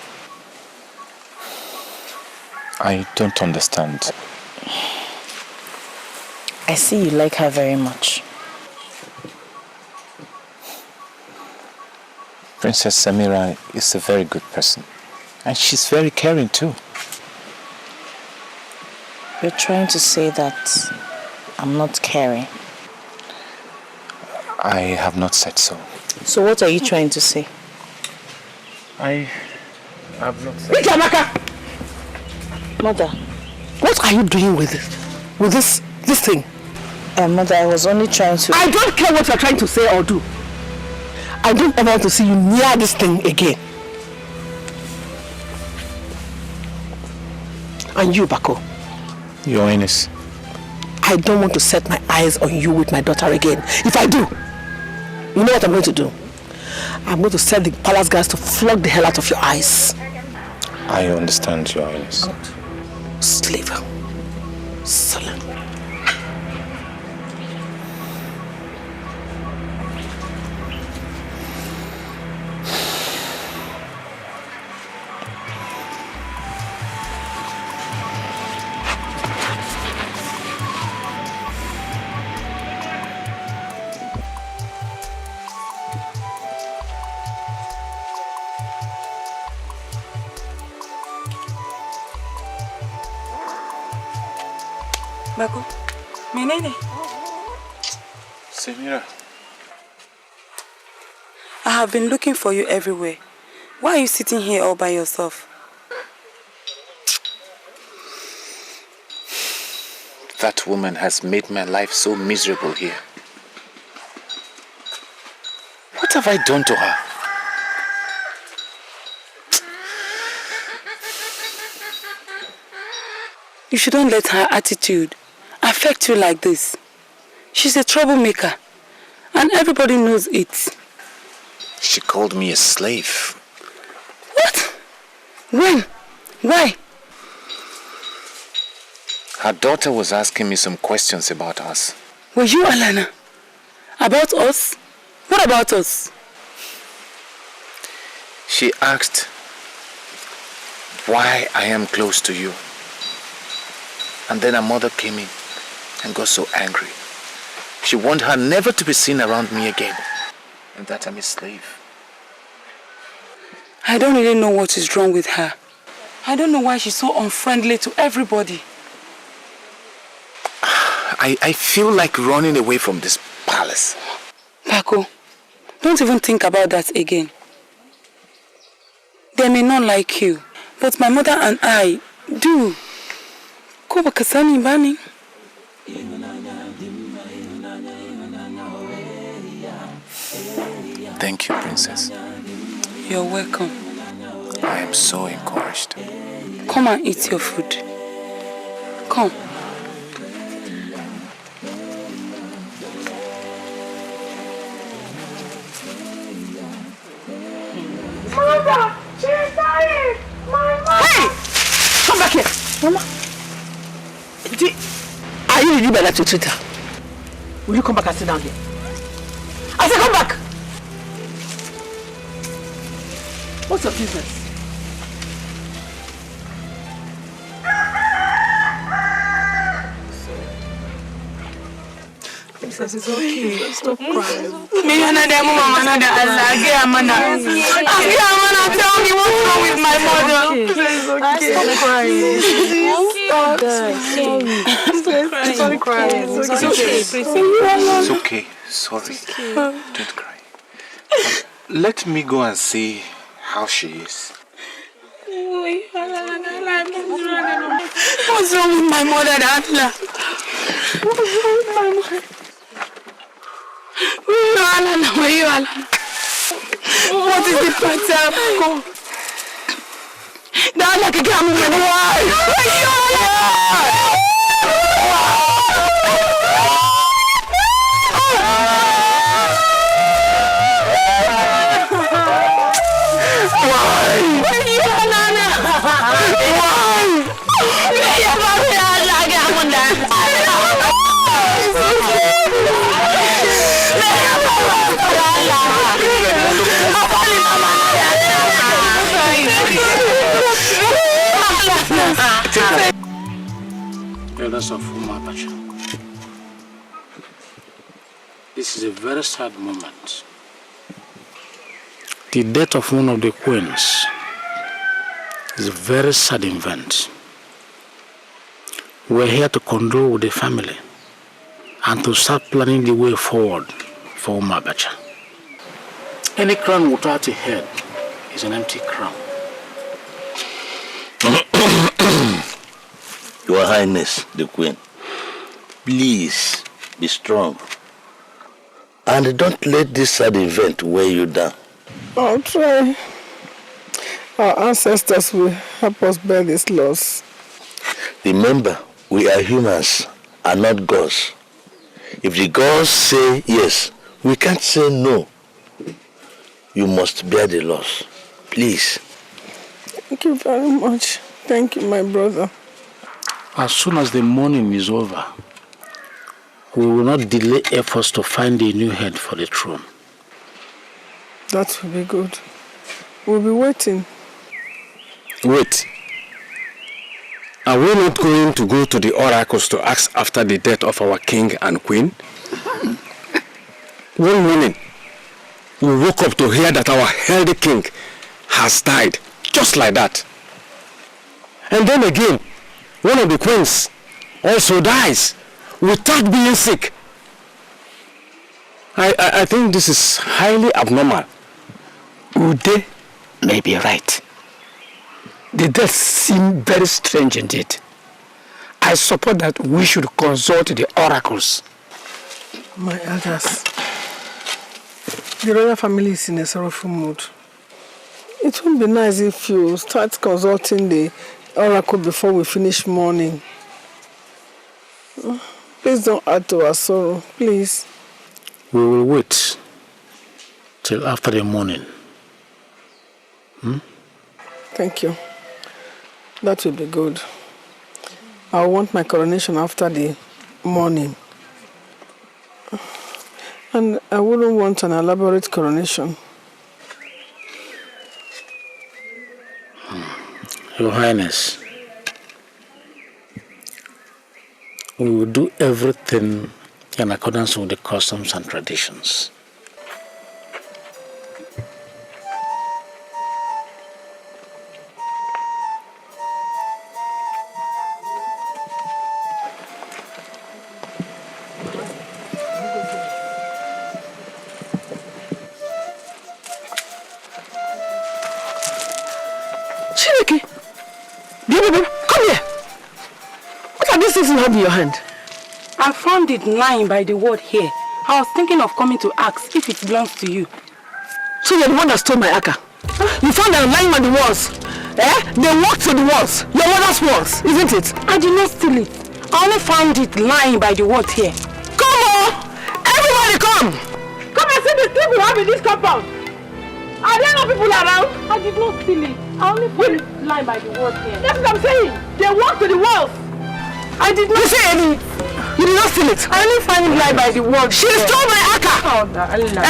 I don't understand. I see you like her very much. Princess Samira is a very good person. And she's very caring too. You're trying to say that I'm not caring. I have not said so. So what are you trying to say? I have not said Amaka! Mother. What are you doing with this thing? Mother, I was only trying to... I don't care what you're trying to say or do. I don't ever want to see you near this thing again. And you, Bako. Your Highness. I don't want to set my eyes on you with my daughter again. If I do, you know what I'm going to do? I'm going to send the palace guards to flog the hell out of your eyes. I understand, Your Highness. Slave. Sullen. Bako, menene? Samira. I have been looking for you everywhere. Why are you sitting here all by yourself? That woman has made my life so miserable here. What have I done to her? You shouldn't let her attitude affect you like this. She's a troublemaker, and everybody knows it. She called me a slave. What? When? Why? Her daughter was asking me some questions about us. Were you Alana? About us? What about us? She asked why I am close to you. And then her mother came in and got so angry. She warned her never to be seen around me again. And that I'm a slave. I don't really know what is wrong with her. I don't know why she's so unfriendly to everybody. I feel like running away from this palace. Paco, don't even think about that again. They may not like you, but my mother and I do. Go back, Kasani Bani. Thank you, Princess. You're welcome. I am so encouraged. Come and eat your food. Come. Mother, she's dying! My mother! Hey! Come back here! Mama! Are you really better to treat her? Will you come back and sit down here? I said come back! What's your business? Princess, it's okay. Stop crying. Me another mama, another Allah. Tell me what's wrong with my mother. Please, okay. Stop crying. Stop crying. It's okay. Sorry. Don't cry. Let me go and see how she is. What's wrong with my mother, Allah? What's wrong with my mother? Where you are? What is the pattern? Why? Elders of Umabacha, this is a very sad moment. The death of one of the queens is a very sad event. We're here to condole with the family and to start planning the way forward for Umabacha. Any crown without a head is an empty crown. Your Highness, the Queen, please be strong. And don't let this sad event weigh you down. I'll try. Our ancestors will help us bear this loss. Remember, we are humans and not gods. If the gods say yes, we can't say no. You must bear the loss. Please. Thank you very much. Thank you, my brother. As soon as the mourning is over, we will not delay efforts to find a new head for the throne. That will be good. We'll be waiting. Wait. Are we not going to go to the oracles to ask after the death of our king and queen? One morning, we woke up to hear that our healthy king has died, just like that. And then again, one of the queens also dies without being sick. I think this is highly abnormal. Ude may be right. The deaths seem very strange indeed. I support that we should consult the oracles. My elders, the royal family is in a sorrowful mood. It won't be nice if you start consulting the oracle before we finish mourning. Please don't add to our sorrow, please. We will wait till after the morning. Thank you. That will be good. I want my coronation after the morning. And I wouldn't want an elaborate coronation. Your Highness, we will do everything in accordance with the customs and traditions. Chineke! Baby, come here! What are these things you have in your hand? I found it lying by the word here. I was thinking of coming to ask if it belongs to you. So you're the one that stole my aka? You found them lying on the walls. They walked to the walls. Your mother's walls, isn't it? I did not steal it. I only found it lying by the word here. Come on! Everybody come! Come and see the people we have in this compound. Are there no people around? I did not steal it. I only found it lying by the word here. That's what I'm saying. They walked to the walls. I did not say any. You did not steal it. I only found it lying by the word. She stole my aka. Oh, Allah.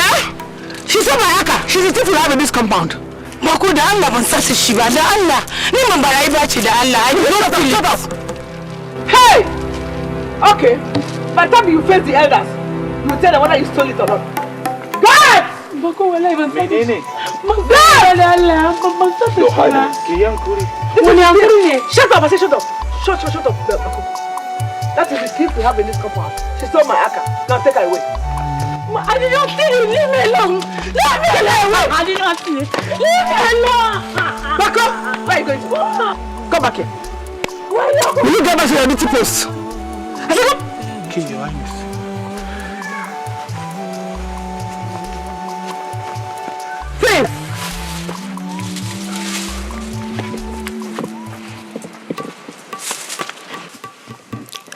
She stole my aka. She's the thief we have in this compound. Bako da Allah ban sasa shi ba da Allah. Ni man barayi ba ce da Allah. I did not steal it. Hey! Okay. By the time you face the elders, you tell them whether you stole it or not. God! Bako wala ban sasa. Menene? God! Allah, ban sasa shi ba. Wani hankuri ne. Shut up! I say shut up. Shut up, Bako. That is the thief we have in this compound. She stole my aka. Now take her away. I did not steal it. Leave me alone. Leave me alone. I did not steal it. Leave me alone. Bako, where are you going to go? Come back here. Will you get back to your duty post? I said, come. King, Your Highness. Thief!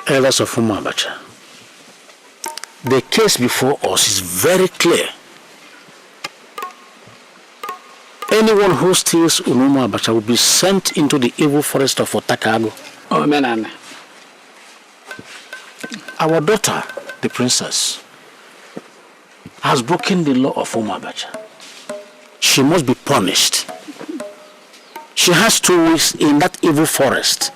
Elders of Umabacha, the case before us is very clear. Anyone who steals Umabacha will be sent into the evil forest of Otakago. Oh, man. Our daughter, the princess, has broken the law of Umabacha. She must be punished. She has 2 weeks in that evil forest.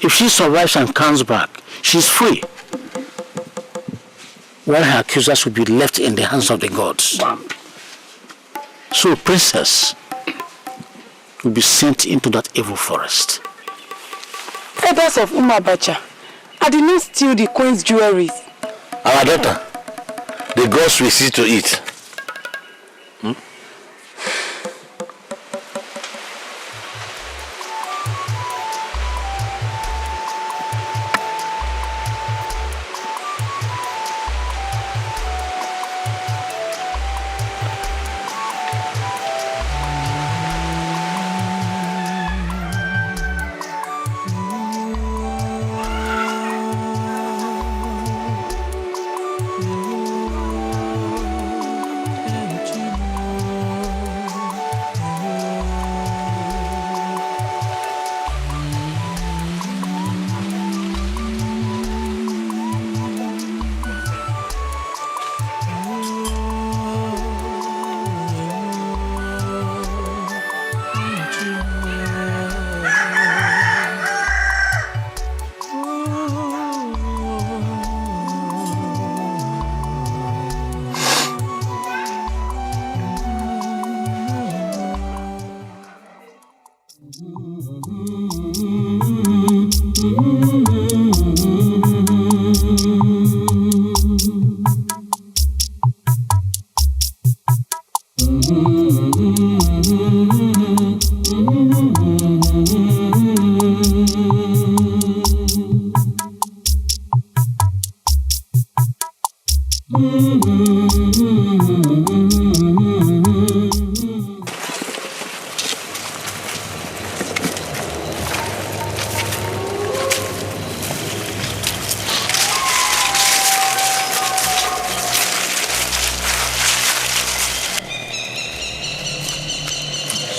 If she survives and comes back, she's free. While her accusers will be left in the hands of the gods. So, princess will be sent into that evil forest. Elders of Umabacha, I did not steal the queen's jewelry. Our daughter, the gods will see to it.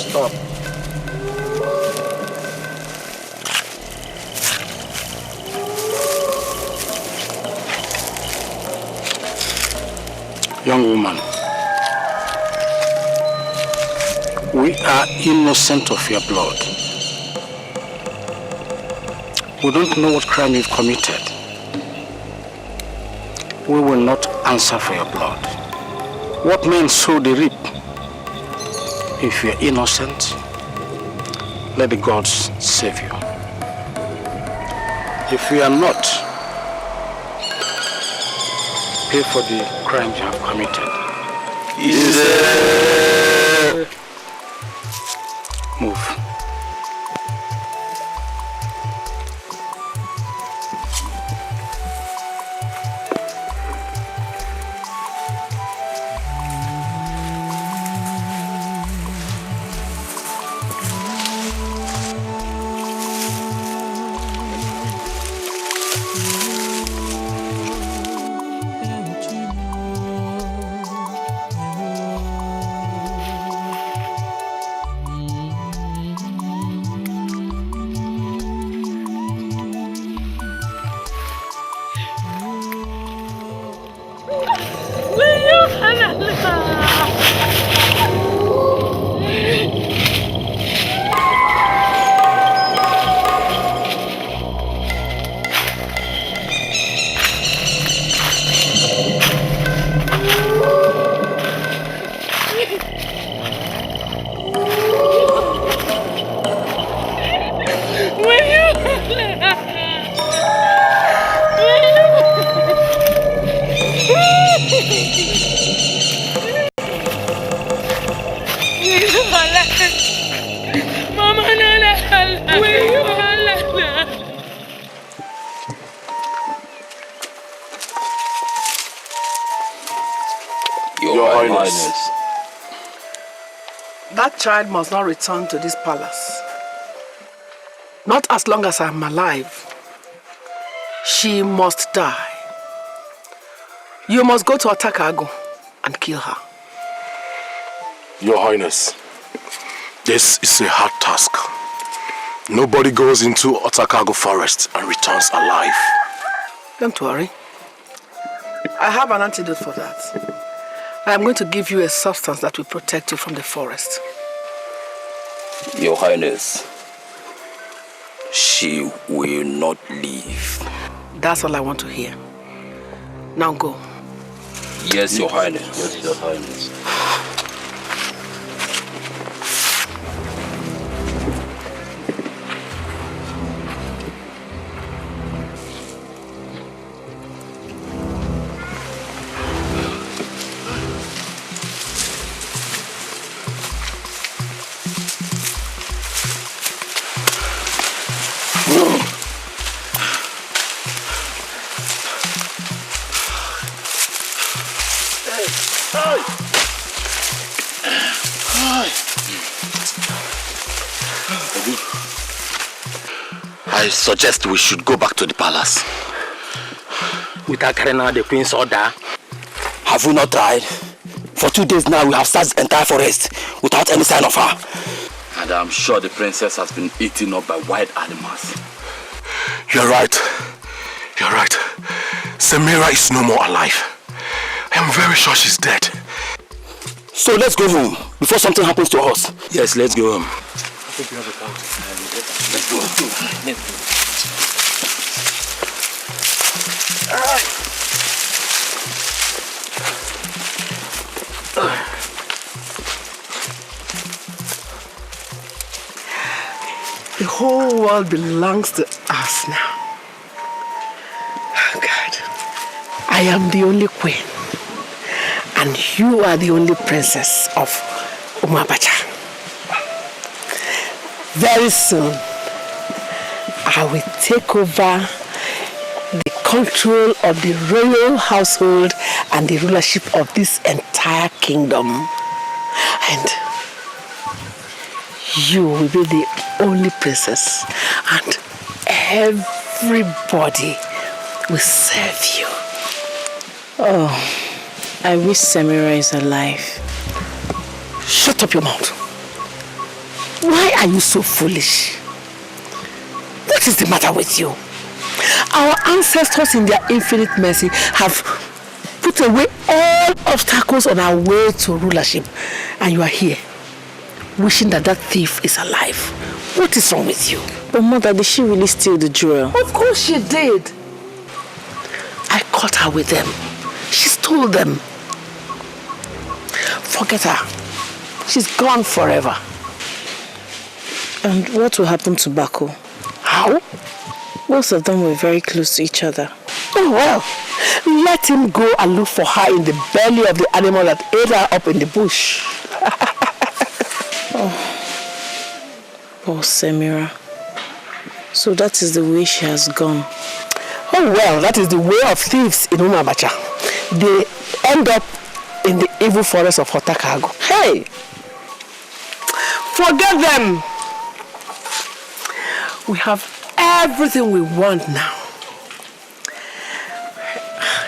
Stop. Young woman, we are innocent of your blood. We don't know what crime you've committed. We will not answer for your blood. What men sow they reap. If you're innocent, let the gods save you. If you are not, pay for the crimes you have committed. Yes. Move. Your Highness. That child must not return to this palace. Not as long as I'm alive. She must die. You must go to Otakago and kill her. Your Highness, this is a hard task. Nobody goes into Otakago forest and returns alive. Don't worry. I have an antidote for that. I am going to give you a substance that will protect you from the forest. Your Highness, she will not leave. That's all I want to hear. Now go. Yes, Your Highness. Yes, Your Highness. I suggest we should go back to the palace. Without carrying out the queen's order? Have we not tried? For 2 days now we have searched the entire forest without any sign of her. And I'm sure the princess has been eaten up by wild animals. You're right. You're right. Samira is no more alive. I am very sure she's dead. So let's go home before something happens to us. Yes, let's go home. I think you have a point. Let's go. Let's go. The whole world belongs to us now. Oh God. I am the only queen. And you are the only princess of Umabacha. Very soon, I will take over the control of the royal household and the rulership of this entire kingdom. And you will be the only princess, and everybody will serve you. Oh, I wish Samira is alive. Shut up your mouth. Why are you so foolish? What is the matter with you? Our ancestors in their infinite mercy have put away all obstacles on our way to rulership, and you are here wishing that that thief is alive. What is wrong with you? But Mother, did she really steal the jewel? Of course she did. I caught her with them. She stole them. Forget her. She's gone forever. And what will happen to Bako? How? Both of them were very close to each other. Oh well, let him go and look for her in the belly of the animal that ate her up in the bush. Oh. Poor Semira. So that is the way she has gone. Oh well, that is the way of thieves in Umabacha. They end up in the evil forest of Otakago. Hey! Forget them! We have everything we want now.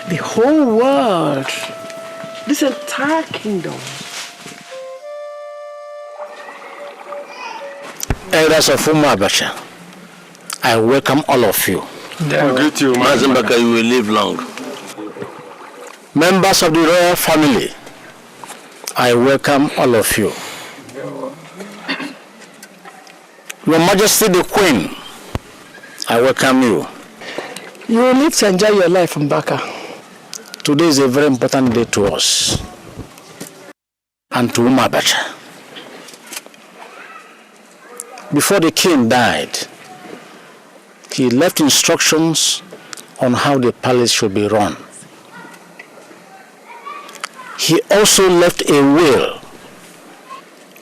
The whole world. This entire kingdom. Elders of Umabacha, I welcome all of you. I greet you, Mazimbaka, you will live long. Members of the royal family, I welcome all of you. Your Majesty the Queen, I welcome you. You will live to enjoy your life in Baka. Today is a very important day to us and to Umabacha. Before the king died, he left instructions on how the palace should be run. He also left a will.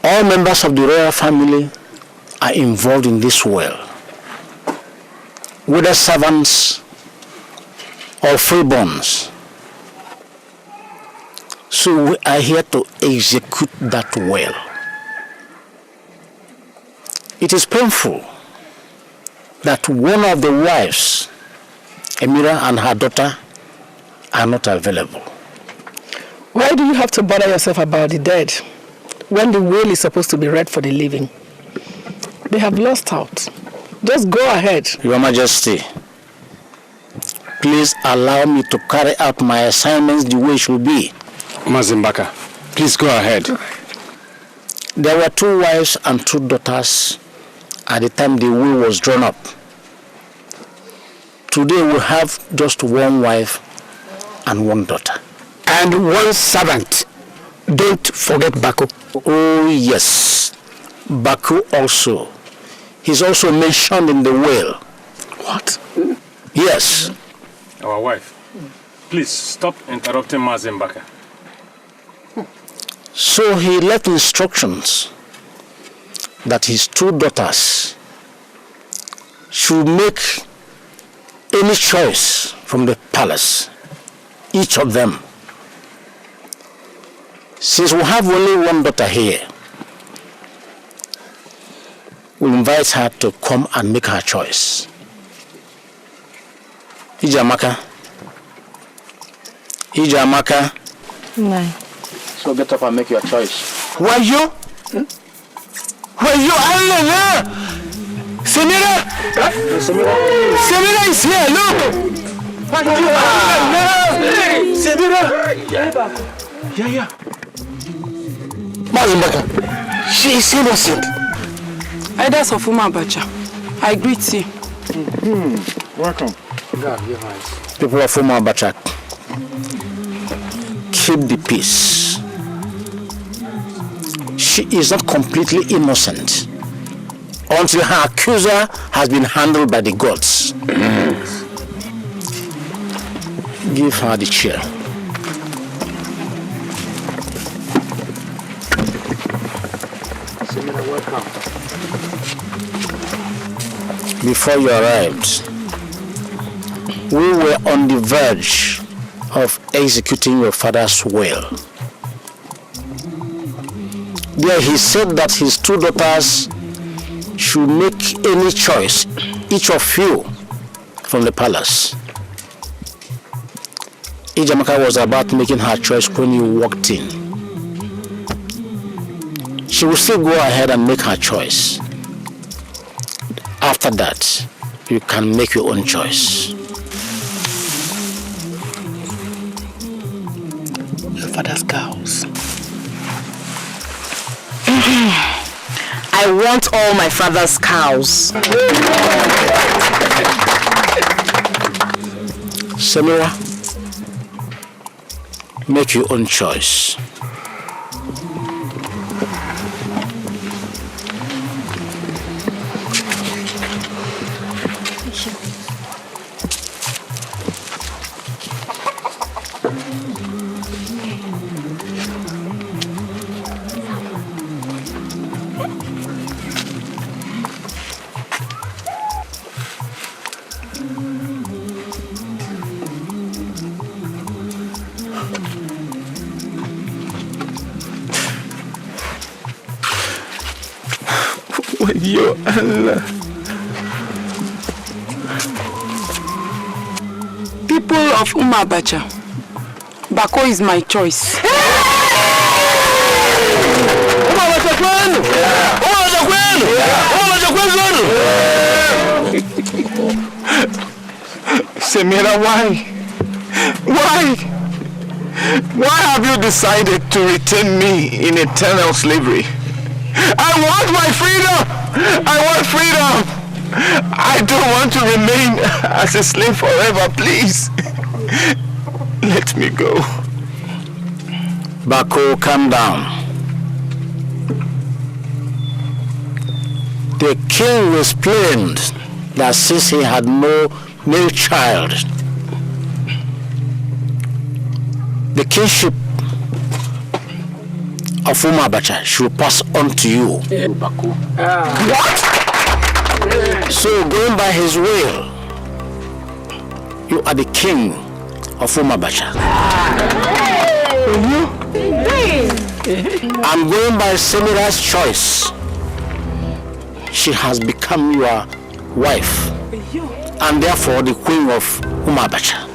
All members of the royal family are involved in this will, whether servants or freeborns. So we are here to execute that will. It is painful that one of the wives, Emira and her daughter, are not available. Why do you have to bother yourself about the dead when the will is supposed to be read for the living? They have lost out. Just go ahead. Your Majesty, please allow me to carry out my assignments the way it should be. Mazimbaka, please go ahead. There were 2 wives and 2 daughters at the time the will was drawn up. Today we have just 1 wife and 1 daughter. And 1 servant. Don't forget Baku. Oh yes, Baku also. He's also mentioned in the will. What? Yes. Our wife. Please stop interrupting Mazimbaka. So he left instructions that his 2 daughters should make any choice from the palace, each of them. Since we have only 1 daughter here, we'll invite her to come and make her choice. Ijamaka. No. So get up and make your choice. Why you? Why you? Semira! Semira is here, look! Semira! Yeah. Mazimbaka, she is innocent. Elders of Umabacha, I greet you. Welcome. People of Umabacha, keep the peace. She is not completely innocent until her accuser has been handled by the gods. Give her the chair. Welcome. Before you arrived, we were on the verge of executing your father's will. There he said that his 2 daughters should make any choice, each of you, from the palace. Ijamaka was about making her choice when you walked in. She will still go ahead and make her choice. After that, you can make your own choice. Your father's cows. I want all my father's cows. Semira, make your own choice. Yo Allah. People of Umabacha, Bako is my choice. Semira, why? Why have you decided to retain me in eternal slavery? I want my freedom! I want freedom! I don't want to remain as a slave forever, please. Let me go. Bako, calm down. The king explained that since he had no male child, the kingship of Umabacha should pass on to you. What? So going by his will, you are the king of Umabacha. I'm going by Semira's choice. She has become your wife and therefore the queen of Umabacha.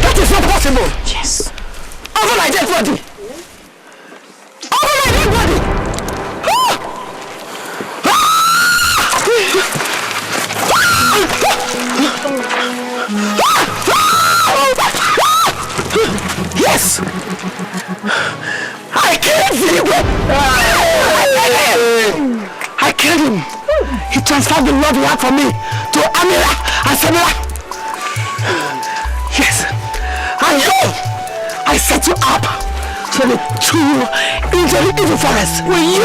That is not possible! Yes. Over my dead body! Over my dead body! Yes! I killed him! I killed him! He transferred the love he had for me to Amira and Samira! Yes! And you! I set you up to the true into the evil forest! Will you?